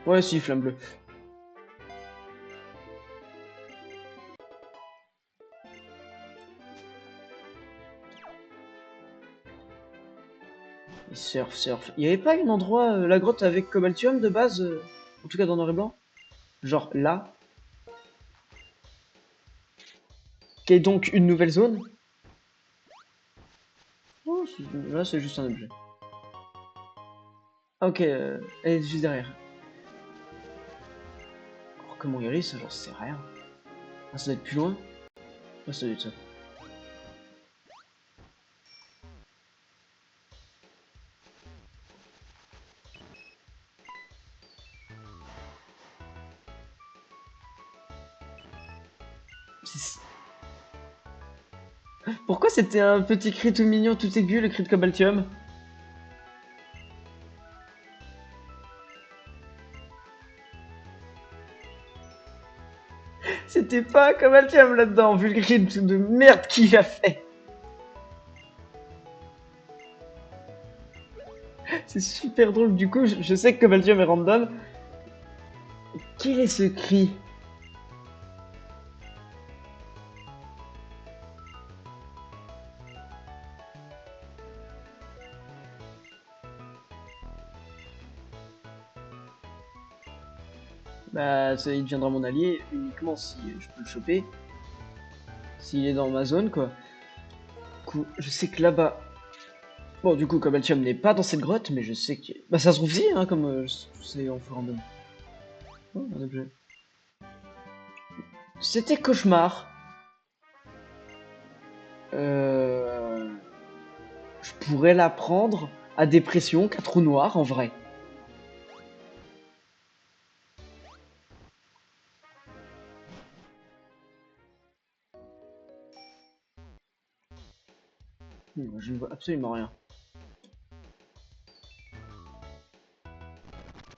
Ouais, si, Flamme Bleue. Et surf, surf. Il y avait pas un endroit, la grotte avec Cobaltium de base, en tout cas dans Noir et Blanc? Genre là, qui est donc une nouvelle zone? Oh, là c'est juste un objet. Ah, ok, elle est juste derrière. Alors, comment y aller, ça j'en sais rien. Ah, ça doit être plus loin? Ah, ça doit être ça. C'est- Pourquoi c'était un petit cri tout mignon, tout aigu, le cri de Cobaltium? C'était pas Cobaltium là-dedans, vu le cri de merde qu'il a fait. C'est super drôle, du coup, je sais que Cobaltium est random. Quel est ce cri? Bah, il deviendra mon allié uniquement si je peux le choper. S'il est dans ma zone, quoi. Du coup, je sais que là-bas... Bon, du coup, Cobaltium n'est pas dans cette grotte, mais je sais que... Bah, ça se trouve si, hein, comme c'est en feu random. Oh, un objet. C'était cauchemar. Euh... Je pourrais la prendre à dépression, 4 trous noirs, en vrai. Je ne vois absolument rien.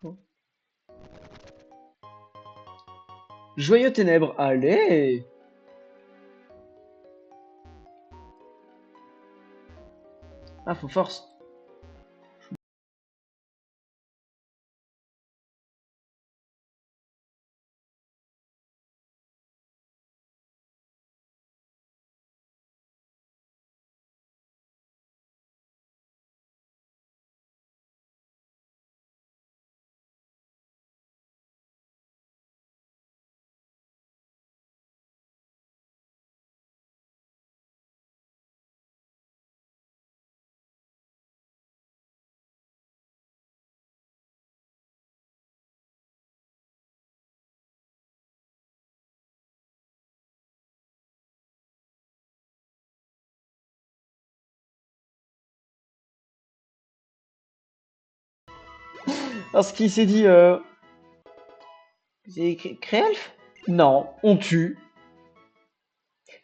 Oh. Joyeux ténèbres, allez! Ah, faut force. Parce qu'il s'est dit, c'est Créelf? Non, on tue.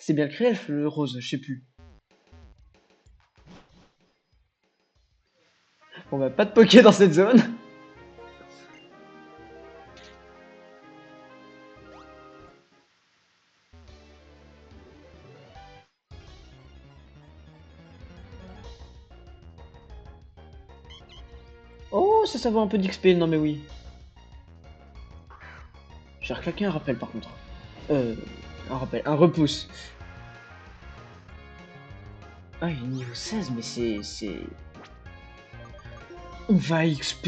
C'est bien le Créelf, le rose, je sais plus. On va pas de poké dans cette zone. Oh, ça vaut un peu d'XP, non mais oui. J'ai reclaqué un rappel par contre. Euh, un rappel, un repousse. Ah, il est niveau 16, mais c'est... On va XP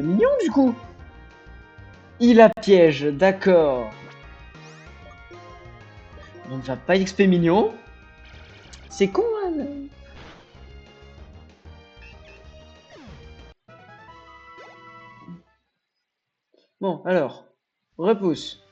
mignon du coup. Il a piège, d'accord. On ne va pas XP mignon. C'est con, hein. Bon, alors, repousse.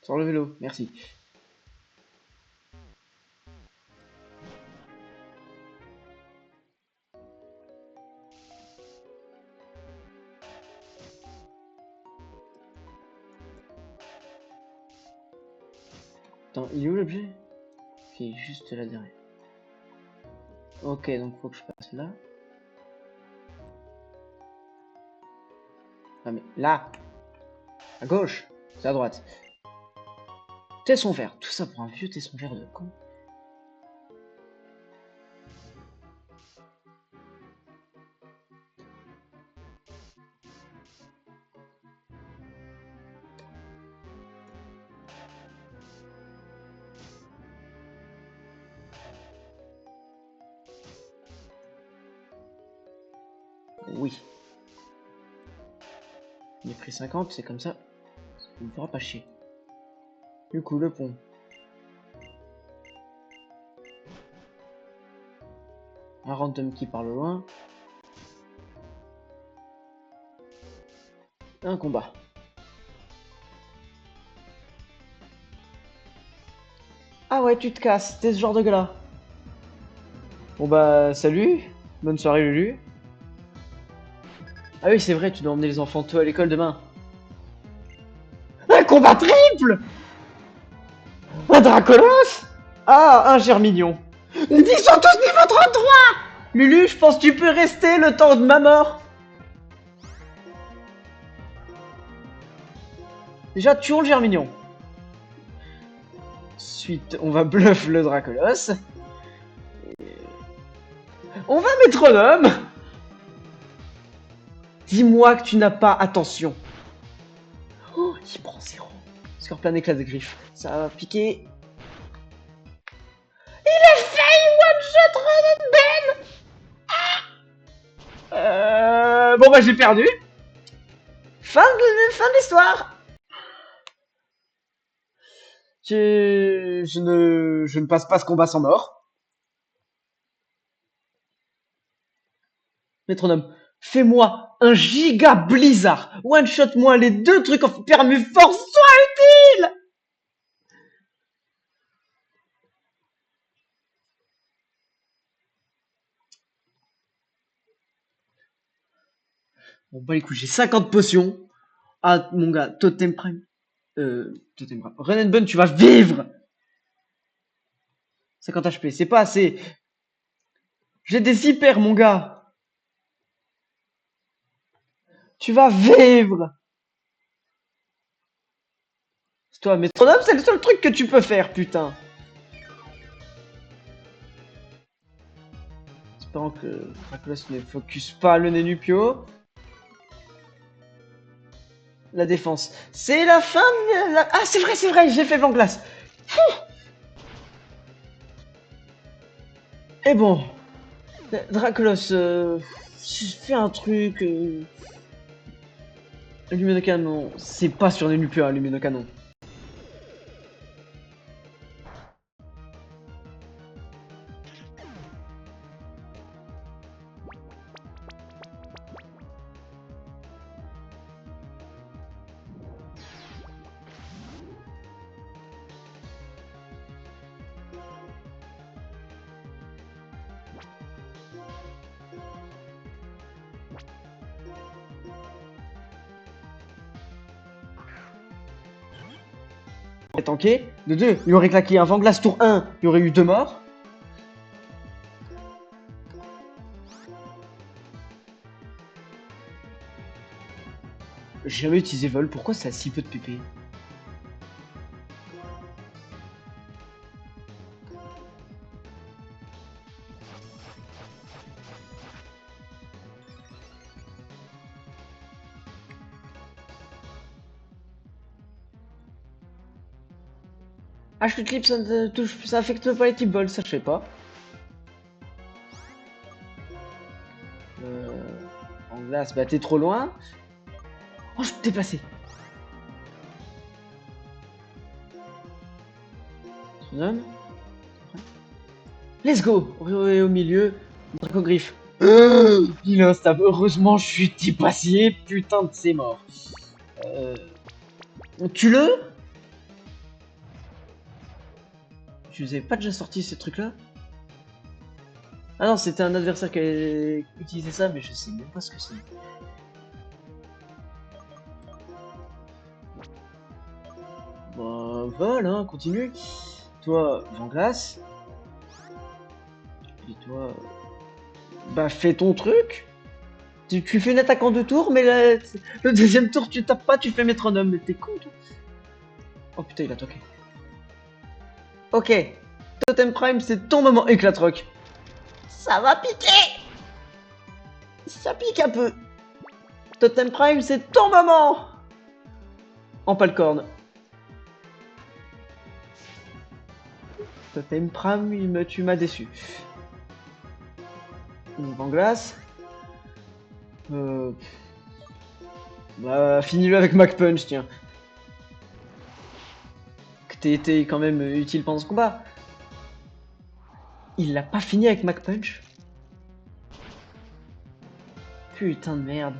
Sur le vélo, merci. Attends, il est où l'objet? Ok, juste là derrière. Ok, donc faut que je passe là. Ah mais là, à gauche, c'est à droite. Tesson vert, tout ça pour un vieux tesson vert de con. Oui. Il est pris 50, c'est comme ça. On ne fera pas chier. Du coup, le pont. Un random qui parle au loin. Un combat. Ah ouais, tu te casses, t'es ce genre de gars-là. Bon bah, salut. Bonne soirée, Lulu. Ah oui, c'est vrai, tu dois emmener les enfants tôt à l'école demain. Un combat triple! Un Dracolos! Ah, un Germignon. Ils sont tous niveau 33! Lulu, je pense que tu peux rester le temps de ma mort. Déjà, tuons le Germignon. Ensuite, on va bluff le Dracolos. On va métronome. Dis-moi que tu n'as pas attention. Oh, il prend 0. Scorpion éclat de griffes. Ça va piquer. Il a failli one-shot Ronan Ben. Bon bah j'ai perdu. Fin de l'histoire. Je ne passe pas ce combat sans mort. Métronome, fais-moi un giga blizzard. One-shot-moi les deux trucs en permu force, soit utile. Bon, bah écoute, j'ai 50 potions. Ah, mon gars, Totem Prime. Totem Prime. Run and Bun, tu vas vivre! 50 HP, c'est pas assez. J'ai des hyper, mon gars. Tu vas vivre! C'est toi, métronome, c'est le seul truc que tu peux faire, putain. Espérant que Draclos ne focus pas le Nenupio. La défense. C'est la fin de la... Ah, c'est vrai, j'ai fait blanc glace. Et bon, Draclos, fais un truc. Luminocanon, c'est pas sur Nenupio, hein, Luminocanon. Et tanké. De deux, il aurait claqué un vent glace tour 1, il y aurait eu 2 morts. J'ai jamais utilisé vol, pourquoi ça a si peu de PP? Ah, je clip, ça affecte pas les types vol, ça je sais pas. En glace, bah t'es trop loin. Oh, je t'ai passé. Sonum. Let's go. Au milieu, Dracogriffe. Il instable. Heureusement, je suis type acier. Putain de c'est mort. Tue-le. Je vous avais pas déjà sorti ces trucs-là? Ah non, c'était un adversaire qui avait utilisé ça, mais je sais même pas ce que c'est. Bah, vol, hein, continue. Toi, vent glace. Et toi, bah fais ton truc. Tu fais une attaque en 2 tours, mais le deuxième tour tu tapes pas, tu fais métronome. Mais t'es con, toi. Oh putain, il a toqué. Ok. Totem Prime, c'est ton moment. Éclate rock. Ça va piquer. Ça pique un peu. Totem Prime, c'est ton moment. En palcorne. Totem Prime, tu m'as déçu. En glace. Bah, finis-le avec Mac Punch, tiens. Que t'aies été quand même utile pendant ce combat. Il l'a pas fini avec Mac Punch? Putain de merde.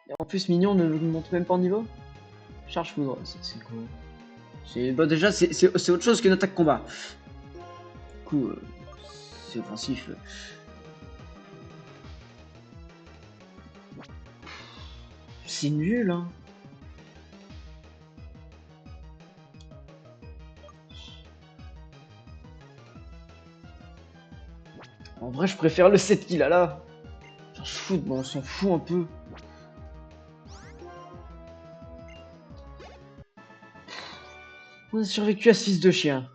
Et en plus, Mignon ne monte même pas en niveau? Charge foudre, c'est quoi? Bah déjà, c'est autre chose qu'une attaque combat. Du coup, c'est offensif. C'est nul, hein. En vrai, je préfère le 7 qu'il a là. Charge foudre, bon, on s'en fout un peu. On a survécu à 6 de chien.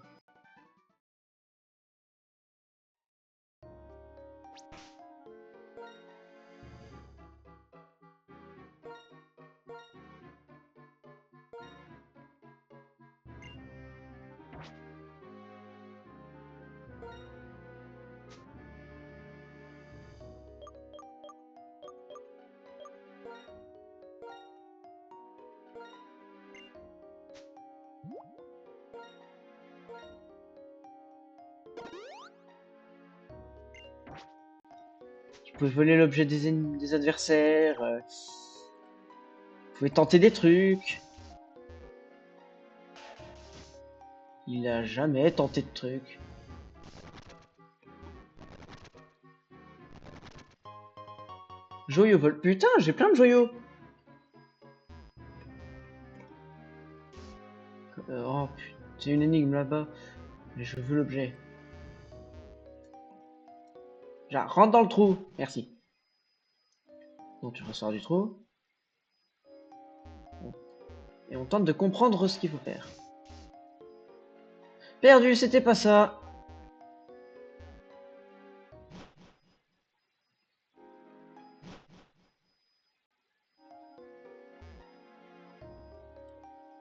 Tu pouvais voler l'objet des adversaires. Vous pouvez tenter des trucs. Il a jamais tenté de truc. Joyau vol. Putain, j'ai plein de joyaux. Oh putain, c'est une énigme là-bas. Mais je veux l'objet. Genre, rentre dans le trou. Merci. Donc tu ressors du trou. Et on tente de comprendre ce qu'il faut faire. Perdu, c'était pas ça.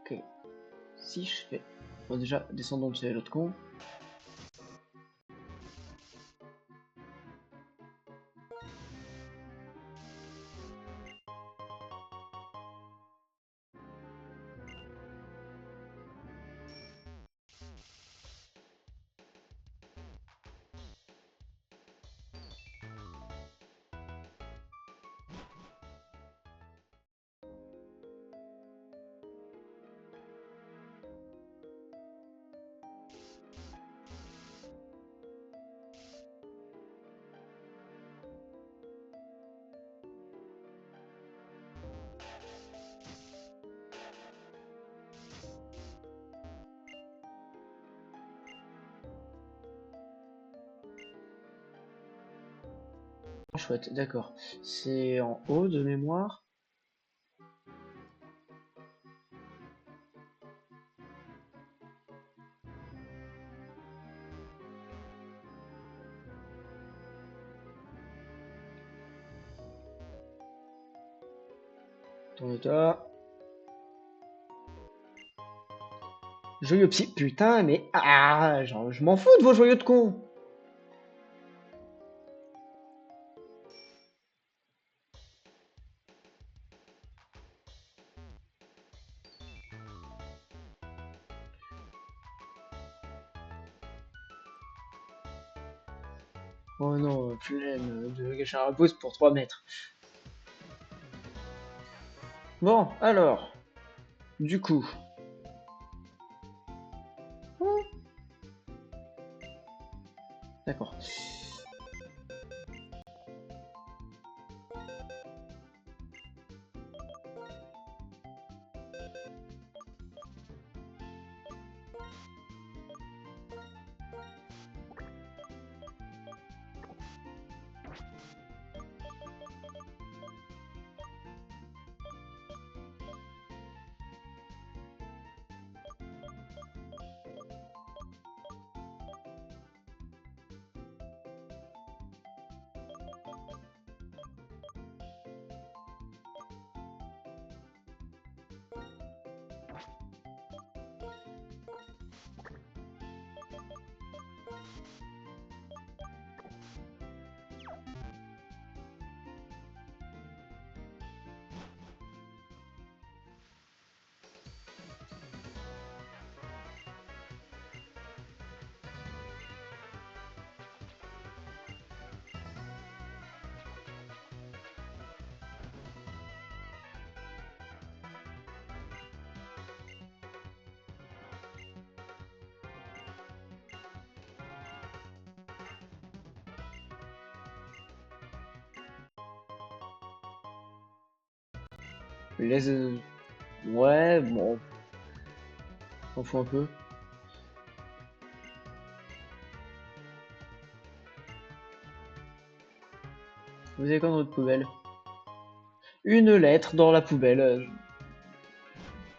Ok. Si je fais... Bon déjà, descendons de c'est l'autre con. Chouette, d'accord. C'est en haut de mémoire. Tourne-toi. Joyau psy. Putain, mais... Ah, genre, je m'en fous de vos joyaux de con. Oh non, flemme de gâcher un boost pour 3 mètres. Bon, alors. Du coup. D'accord. Laisse... Ouais, bon. On fout un peu. Vous avez quoi dans votre poubelle? Une lettre dans la poubelle.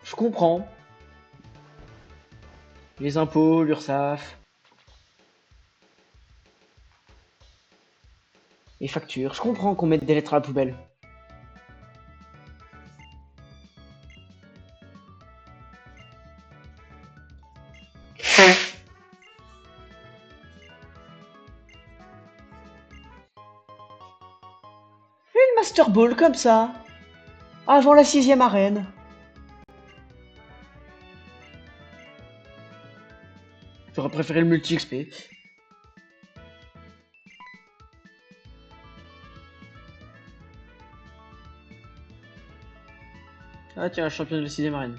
Je comprends. Les impôts, l'URSSAF. Les factures. Je comprends qu'on mette des lettres à la poubelle. Une Master Ball comme ça. Avant la 6ème arène. J'aurais préféré le multi-XP. Ah tiens, champion de la 6ème arène.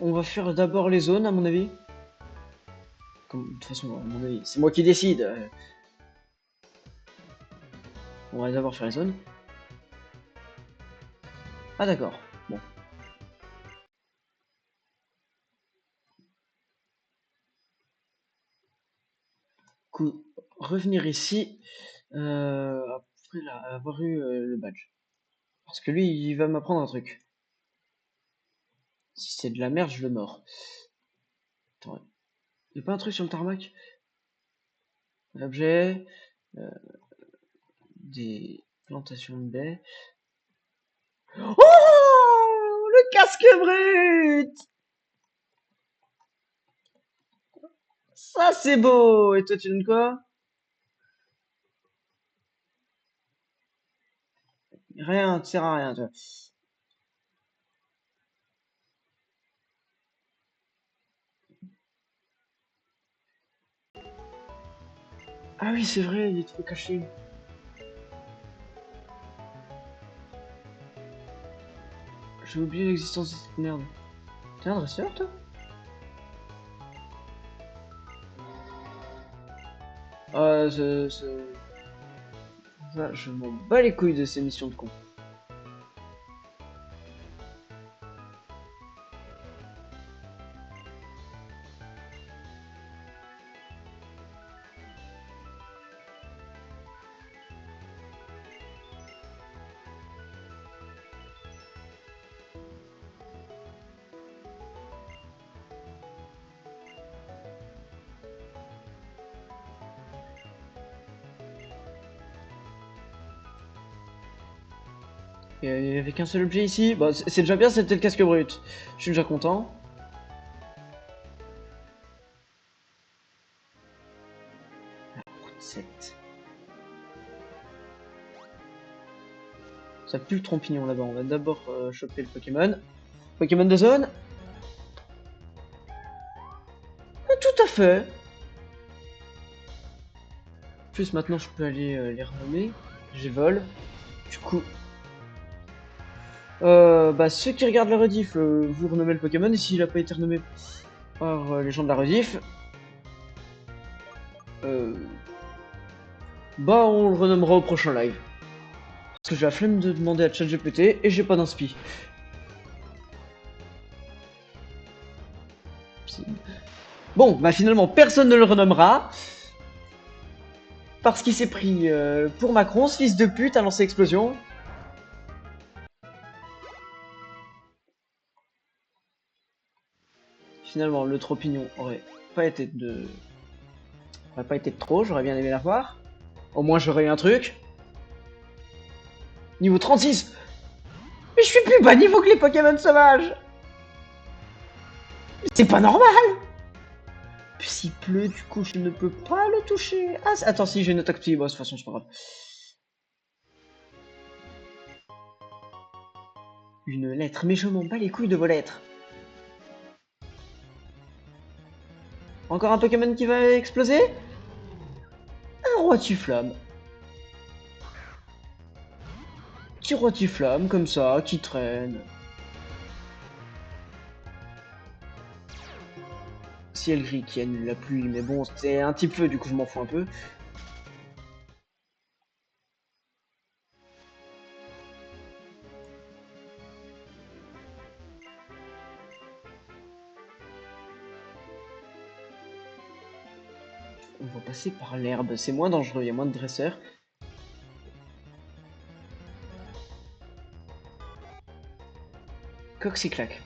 On va faire d'abord les zones, à mon avis. Comme, de toute façon, à mon avis, c'est moi qui décide. On va d'abord faire les zones. Ah d'accord, bon. Coup, revenir ici, après avoir eu le badge. Parce que lui, il va m'apprendre un truc. Si c'est de la merde, je le mords. Attends, y'a pas un truc sur le tarmac? Objet, euh, des plantations de baies. Oh, le casque brut! Ça c'est beau! Et toi tu donnes quoi? Rien, tu sers à rien, toi. Ah oui, c'est vrai, il est trop caché. J'ai oublié l'existence de cette merde. T'es un dresseur, toi? Ah, ça, je m'en bats les couilles de ces missions de con. Et il y avait qu'un seul objet ici. Bah, c'est déjà bien, c'était le casque brut. Je suis déjà content. Route 7. Ça pue le trompignon là-bas. On va d'abord choper le Pokémon. Pokémon de zone. Ah, tout à fait. En plus, maintenant, je peux aller les renommer. J'ai vol. Du coup, bah, ceux qui regardent la rediff, vous renommez le Pokémon. Et s'il a pas été renommé par les gens de la rediff, euh, bah, on le renommera au prochain live. Parce que j'ai la flemme de demander à ChatGPT et j'ai pas d'inspi. Bon, bah finalement, personne ne le renommera. Parce qu'il s'est pris pour Macron, ce fils de pute a lancé Explosion. Finalement, le Tropignon pas été de... aurait pas été de trop, j'aurais bien aimé l'avoir. Au moins, j'aurais eu un truc. Niveau 36. Mais je suis plus bas niveau que les Pokémon sauvages. C'est pas normal. Puis s'il pleut, du coup, je ne peux pas le toucher. Ah, attends, si j'ai une attaque petit, bon, de toute façon, c'est pas grave. Une lettre, mais je m'en bats les couilles de vos lettres. Encore un Pokémon qui va exploser? Un roi flamme. Petit roi flamme, comme ça, qui traîne. Ciel gris qui annule la pluie, mais bon, c'est un type feu, du coup, je m'en fous un peu. On va passer par l'herbe, c'est moins dangereux, il y a moins de dresseurs. Coxyclac.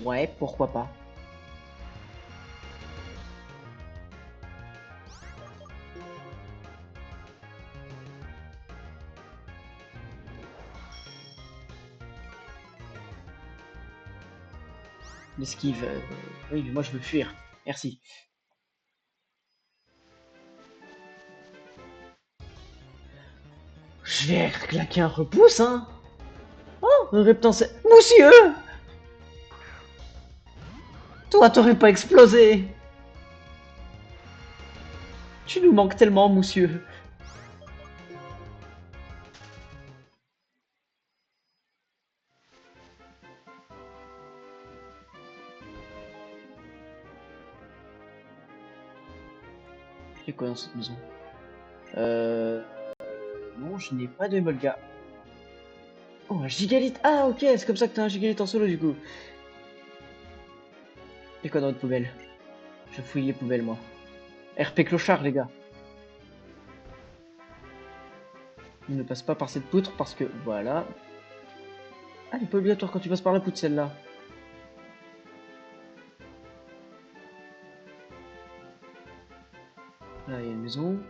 Ouais, pourquoi pas. L'esquive. Oui, mais moi je veux fuir. Merci. Je vais claquer un repousse, hein. Oh, un reptile. Monsieur! Toi, t'aurais pas explosé! Tu nous manques tellement, monsieur. fait quoi dans cette maison? Non, je n'ai pas de Molga. Oh, un gigalith! Ah, ok, c'est comme ça que t'as un gigalith en solo du coup. Et quoi dans votre poubelle? Je fouille les poubelles, moi. RP clochard, les gars. On ne passe pas par cette poutre parce que voilà. Ah, elle est pas obligatoire quand tu passes par la poutre, celle-là. Là, il y a une maison.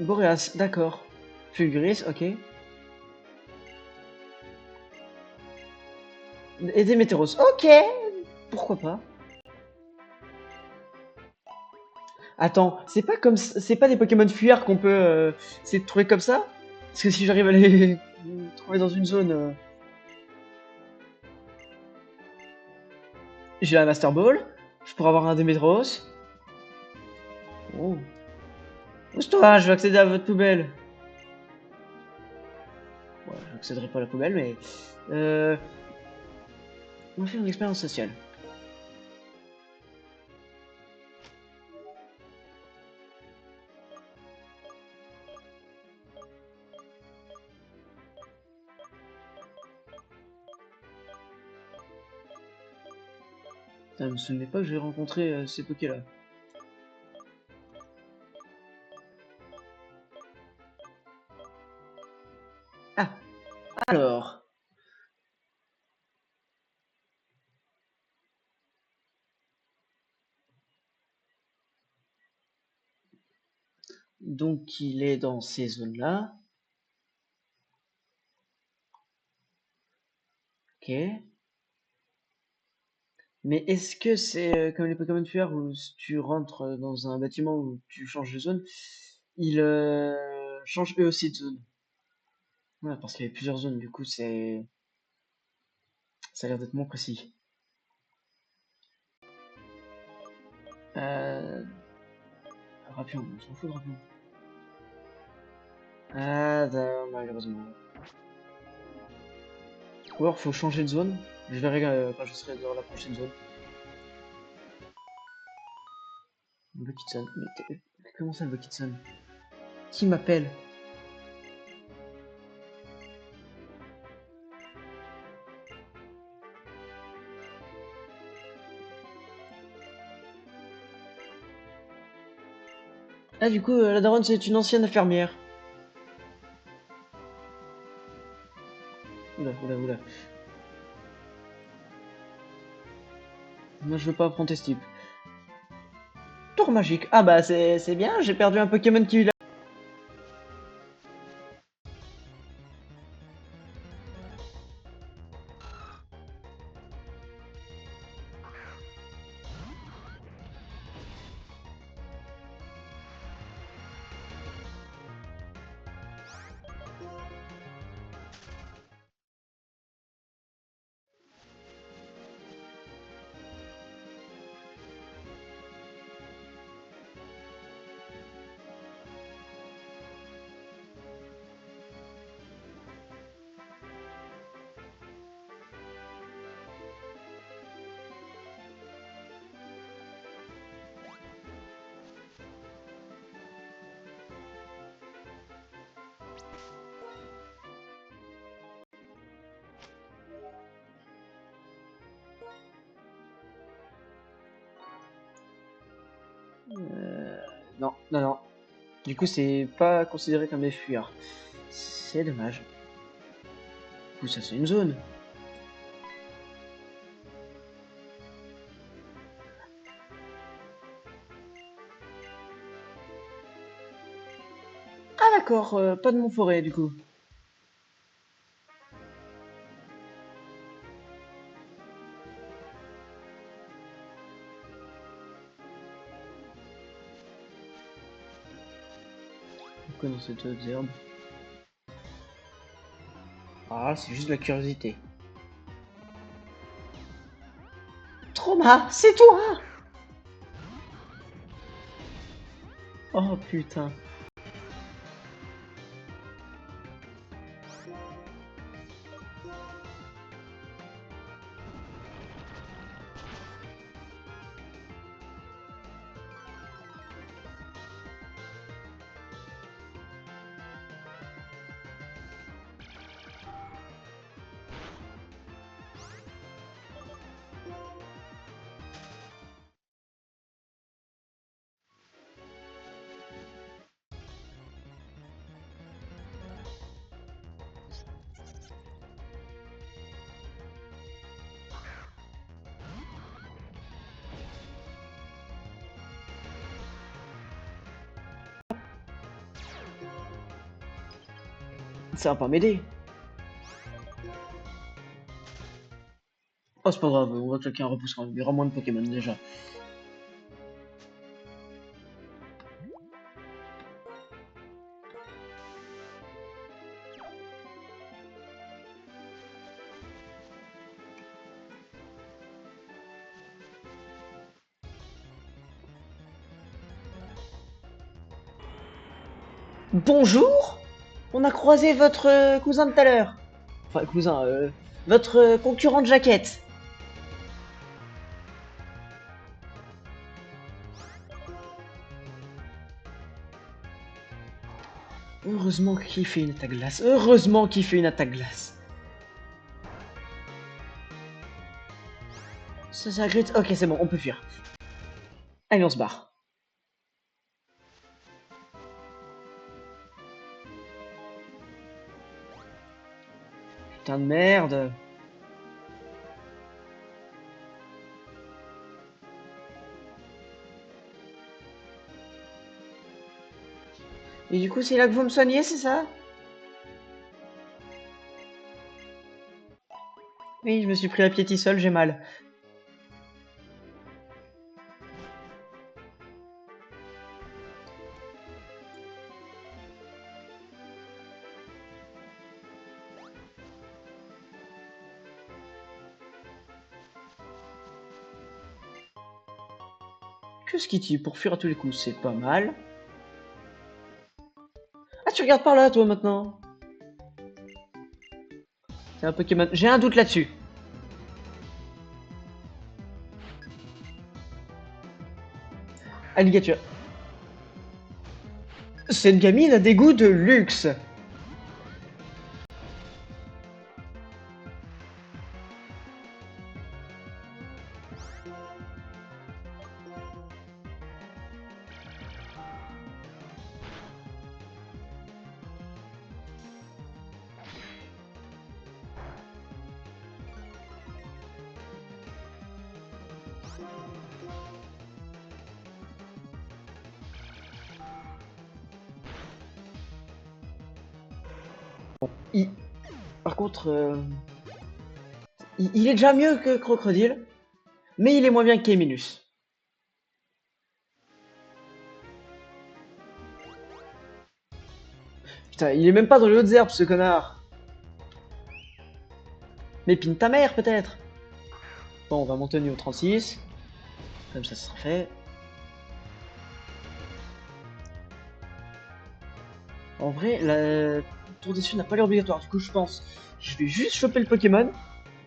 Boreas, d'accord. Fulguris, ok. Et des Météros, ok. Pourquoi pas? Attends, c'est pas des Pokémon fuyards qu'on peut essayer de trouver comme ça? Parce que si j'arrive à les trouver dans une zone, j'ai la Master Ball, je pourrais avoir un Démétros. Oh. Pousse-toi, je vais accéder à votre poubelle. Ouais, je n'accéderai pas à la poubelle, mais on va faire une expérience sociale. Putain, je me souvenais pas que j'ai rencontré ces Poké-là. Ah, alors. Donc il est dans ces zones-là. Ok. Mais est-ce que c'est comme les Pokémon Fuyards où si tu rentres dans un bâtiment où tu changes de zone, ils changent eux aussi de zone? Ouais, parce qu'il y a plusieurs zones, du coup ça a l'air d'être moins précis. Euh... Rapion, on s'en fout de Rapion. Ah, malheureusement. Ou alors faut changer de zone. Je verrai quand je serai dans la prochaine zone. Buckitson. Mais comment ça, Buckitson? Qui m'appelle? Ah, du coup, la daronne, c'est une ancienne infirmière. Oula, oula, oula. Moi, je veux pas affronter ce type. Tour magique. Ah bah, c'est bien, j'ai perdu un Pokémon qui... Non, non, non. Du coup, c'est pas considéré comme des fuyards. C'est dommage. Du coup, ça, c'est une zone. Ah d'accord, pas de Montforêt, du coup. Pourquoi dans cette herbe? Ah, c'est juste de la curiosité. Trauma, c'est toi! Oh putain. Ça va pas m'aider. Oh, c'est pas grave, on va claquer un repousse quand même. Il y aura moins de Pokémon déjà. Bonjour! On a croisé votre cousin de tout à l'heure. Enfin, cousin, votre concurrent de jaquette. Heureusement qu'il fait une attaque glace. Heureusement qu'il fait une attaque glace. Ça grite. Ok, c'est bon, on peut fuir. Allez, on se barre. Putain de merde. Et du coup, c'est là que vous me soignez, c'est ça? Oui, je me suis pris la piétisole, j'ai mal. Que Skitty, pour fuir à tous les coups, c'est pas mal. Ah, tu regardes par là, toi, maintenant. C'est un Pokémon. J'ai un doute là-dessus. Alligator. Cette gamine a des goûts de luxe. Il... Par contre, il est déjà mieux que Crocodile, mais il est moins bien que Kéminus. Putain, il est même pas dans les hautes herbes, ce connard. Mais pine ta mère, peut-être. Bon, on va monter au niveau 36. Comme ça sera fait. En vrai, la tour des cieux n'a pas l'air obligatoire. Du coup, je pense, je vais juste choper le Pokémon.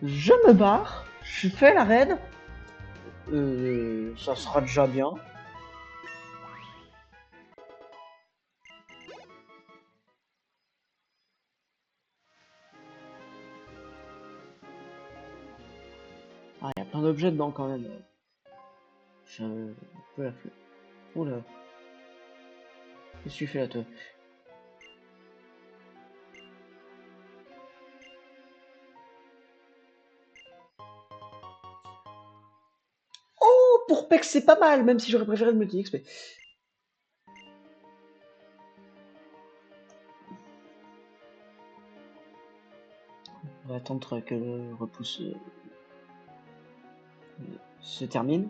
Je me barre. Je fais la raid. Ça sera déjà bien. Ah, il y a plein d'objets dedans quand même. Je peux la fleur. Oula. Qu'est-ce que tu fais là, toi? Oh, pour Pex, c'est pas mal, même si j'aurais préféré le multi-XP. On va attendre que le repousse se termine.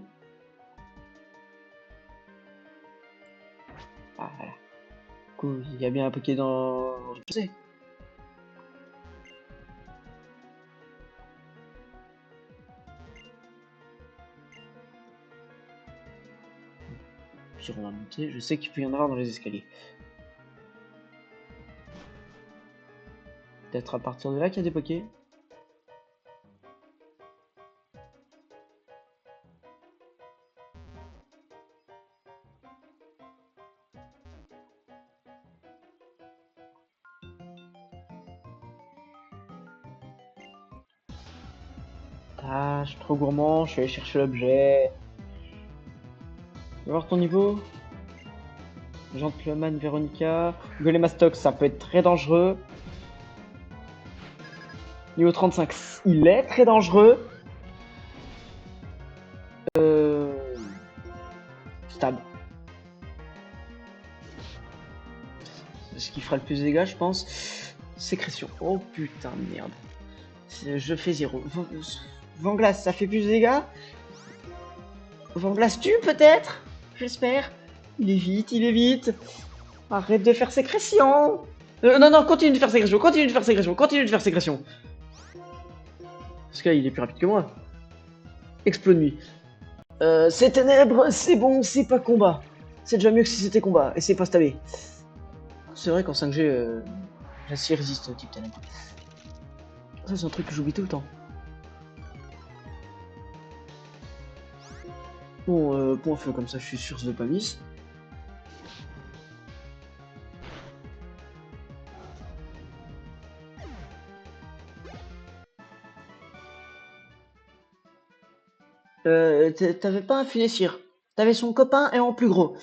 Ah, voilà. Du coup, il y a bien un Poké dans... Je sais. Puis on va monter. Je sais qu'il peut y en avoir dans les escaliers. Peut-être à partir de là qu'il y a des Poké. Ah, je suis trop gourmand, je suis allé chercher l'objet. Tu vas voir ton niveau? Gentleman Veronica. Golemastox, ça peut être très dangereux. Niveau 35, il est très dangereux. Stab. C'est ce qui fera le plus de dégâts, je pense. Sécrétion. Oh putain de merde. Je fais 0. Vanglace, ça fait plus de dégâts? Vanglace tue peut-être? J'espère. Il est vite, il est vite. Arrête de faire sécrétion. Non, non, continue de faire sécrétion, continue de faire sécrétion, continue de faire sécrétion. Parce que là, il est plus rapide que moi. Explode nuit. C'est ténèbres, c'est bon, c'est pas combat. C'est déjà mieux que si c'était combat, et c'est pas stabé. C'est vrai qu'en 5G, l'acier résiste au type ténèbres. Ça, c'est un truc que j'oublie tout le temps. Bon, point feu, comme ça, je suis sûr de pas miss. T'avais pas un filet cire. T'avais son copain et en plus gros.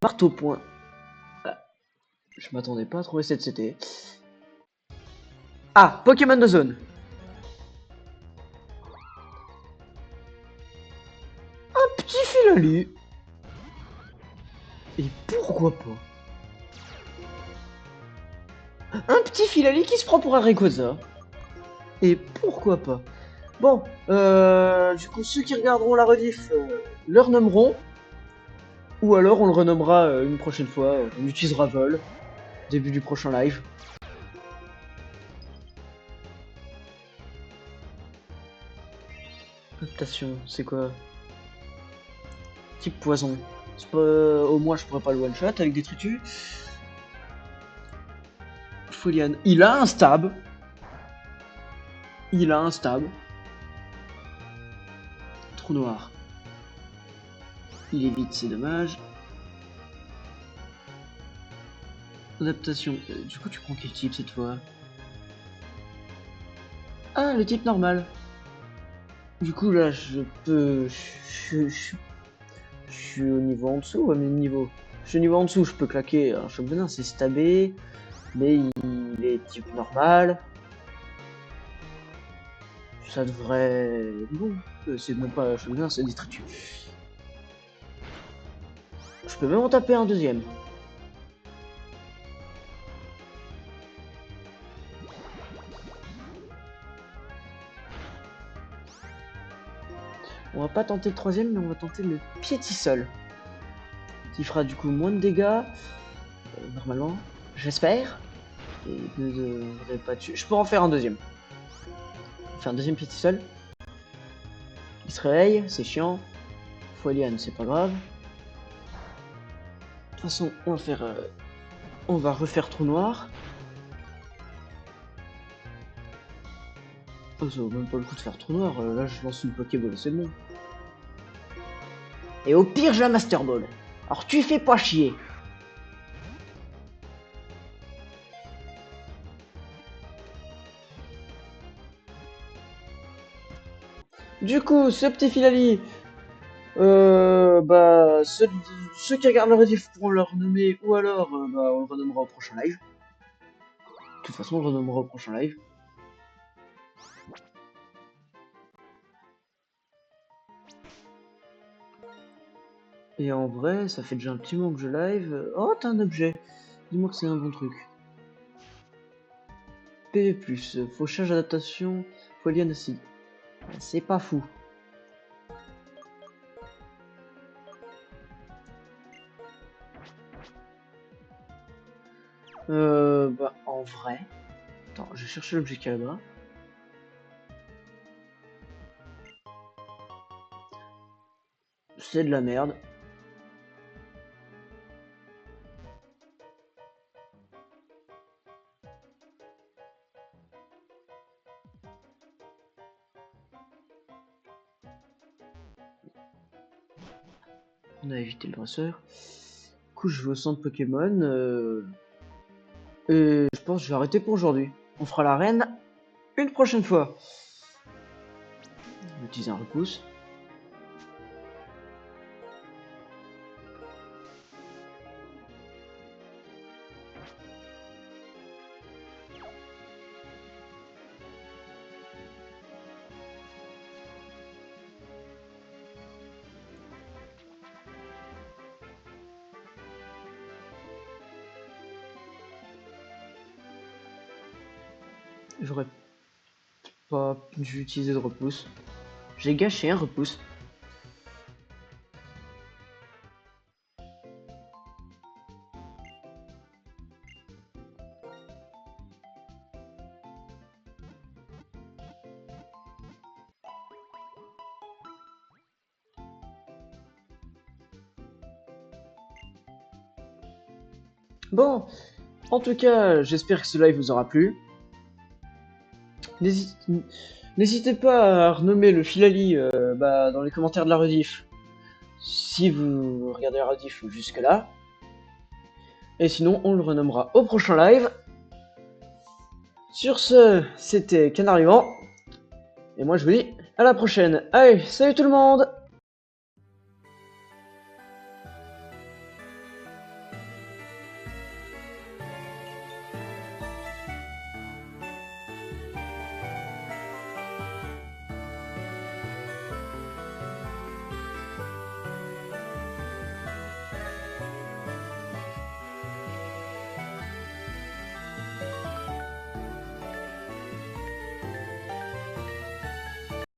Marteau point. Ah, je m'attendais pas à trouver cette CT. Ah, Pokémon de zone. Un petit Filali. Et pourquoi pas? Un petit Filali qui se prend pour un Rayquaza. Et pourquoi pas? Bon, du coup, ceux qui regarderont la rediff le renommeront. Ou alors on le renommera une prochaine fois. On utilisera Vol. Début du prochain live. Adaptation, c'est quoi? Type poison. Pas... Au moins je pourrais pas le one shot avec des tritus. Folian. Il a un stab. Il a un stab. Trou noir. Il est vite, c'est dommage. Adaptation. Du coup, tu prends quel type cette fois? Ah, le type normal. Du coup, là, je peux... Je suis au niveau en dessous, à même niveau. Je suis au niveau en dessous, je peux claquer un choc venin, c'est stabé. Mais il est type normal. Ça devrait... Bon, c'est même pas un choc venin, c'est des tritus. Je peux même en taper un deuxième. On va pas tenter le troisième, mais on va tenter le piétisol. Qui fera du coup moins de dégâts. Normalement, j'espère. Et ne pas tuer. Je peux en faire un deuxième. On fait un deuxième piétisol. Il se réveille, c'est chiant. Folian, c'est pas grave. De toute façon, on va faire... on va refaire trou noir. Oh, ça vaut même pas le coup de faire trou noir. Là, je lance une Pokéball, c'est bon. Et au pire, j'ai la Master Ball. Alors tu fais pas chier. Du coup, ce petit Filali, bah, ceux qui regardent le rediff pourront le renommer, ou alors, bah, on le renommera au prochain live. De toute façon, on le renommera au prochain live. Et en vrai, ça fait déjà un petit moment que je live. Oh, t'as un objet. Dis-moi que c'est un bon truc. PV+, fauchage, adaptation, foliane acide. C'est pas fou. Bah, en vrai... Attends, je vais chercher l'objet qu'il y a là-bas. C'est de la merde. On a évité le dresseur. Du coup, je vais au centre Pokémon. Et je pense que je vais arrêter pour aujourd'hui. On fera l'arène une prochaine fois. Je vais utiliser un repousse. J'aurais pas dû utiliser de repousse. J'ai gâché un repousse. Bon, en tout cas, j'espère que ce live vous aura plu. N'hésitez pas à renommer le Filali dans les commentaires de la rediff si vous regardez la rediff jusque-là. Et sinon, on le renommera au prochain live. Sur ce, c'était Canard Vivant. Et moi, je vous dis à la prochaine. Allez, salut tout le monde!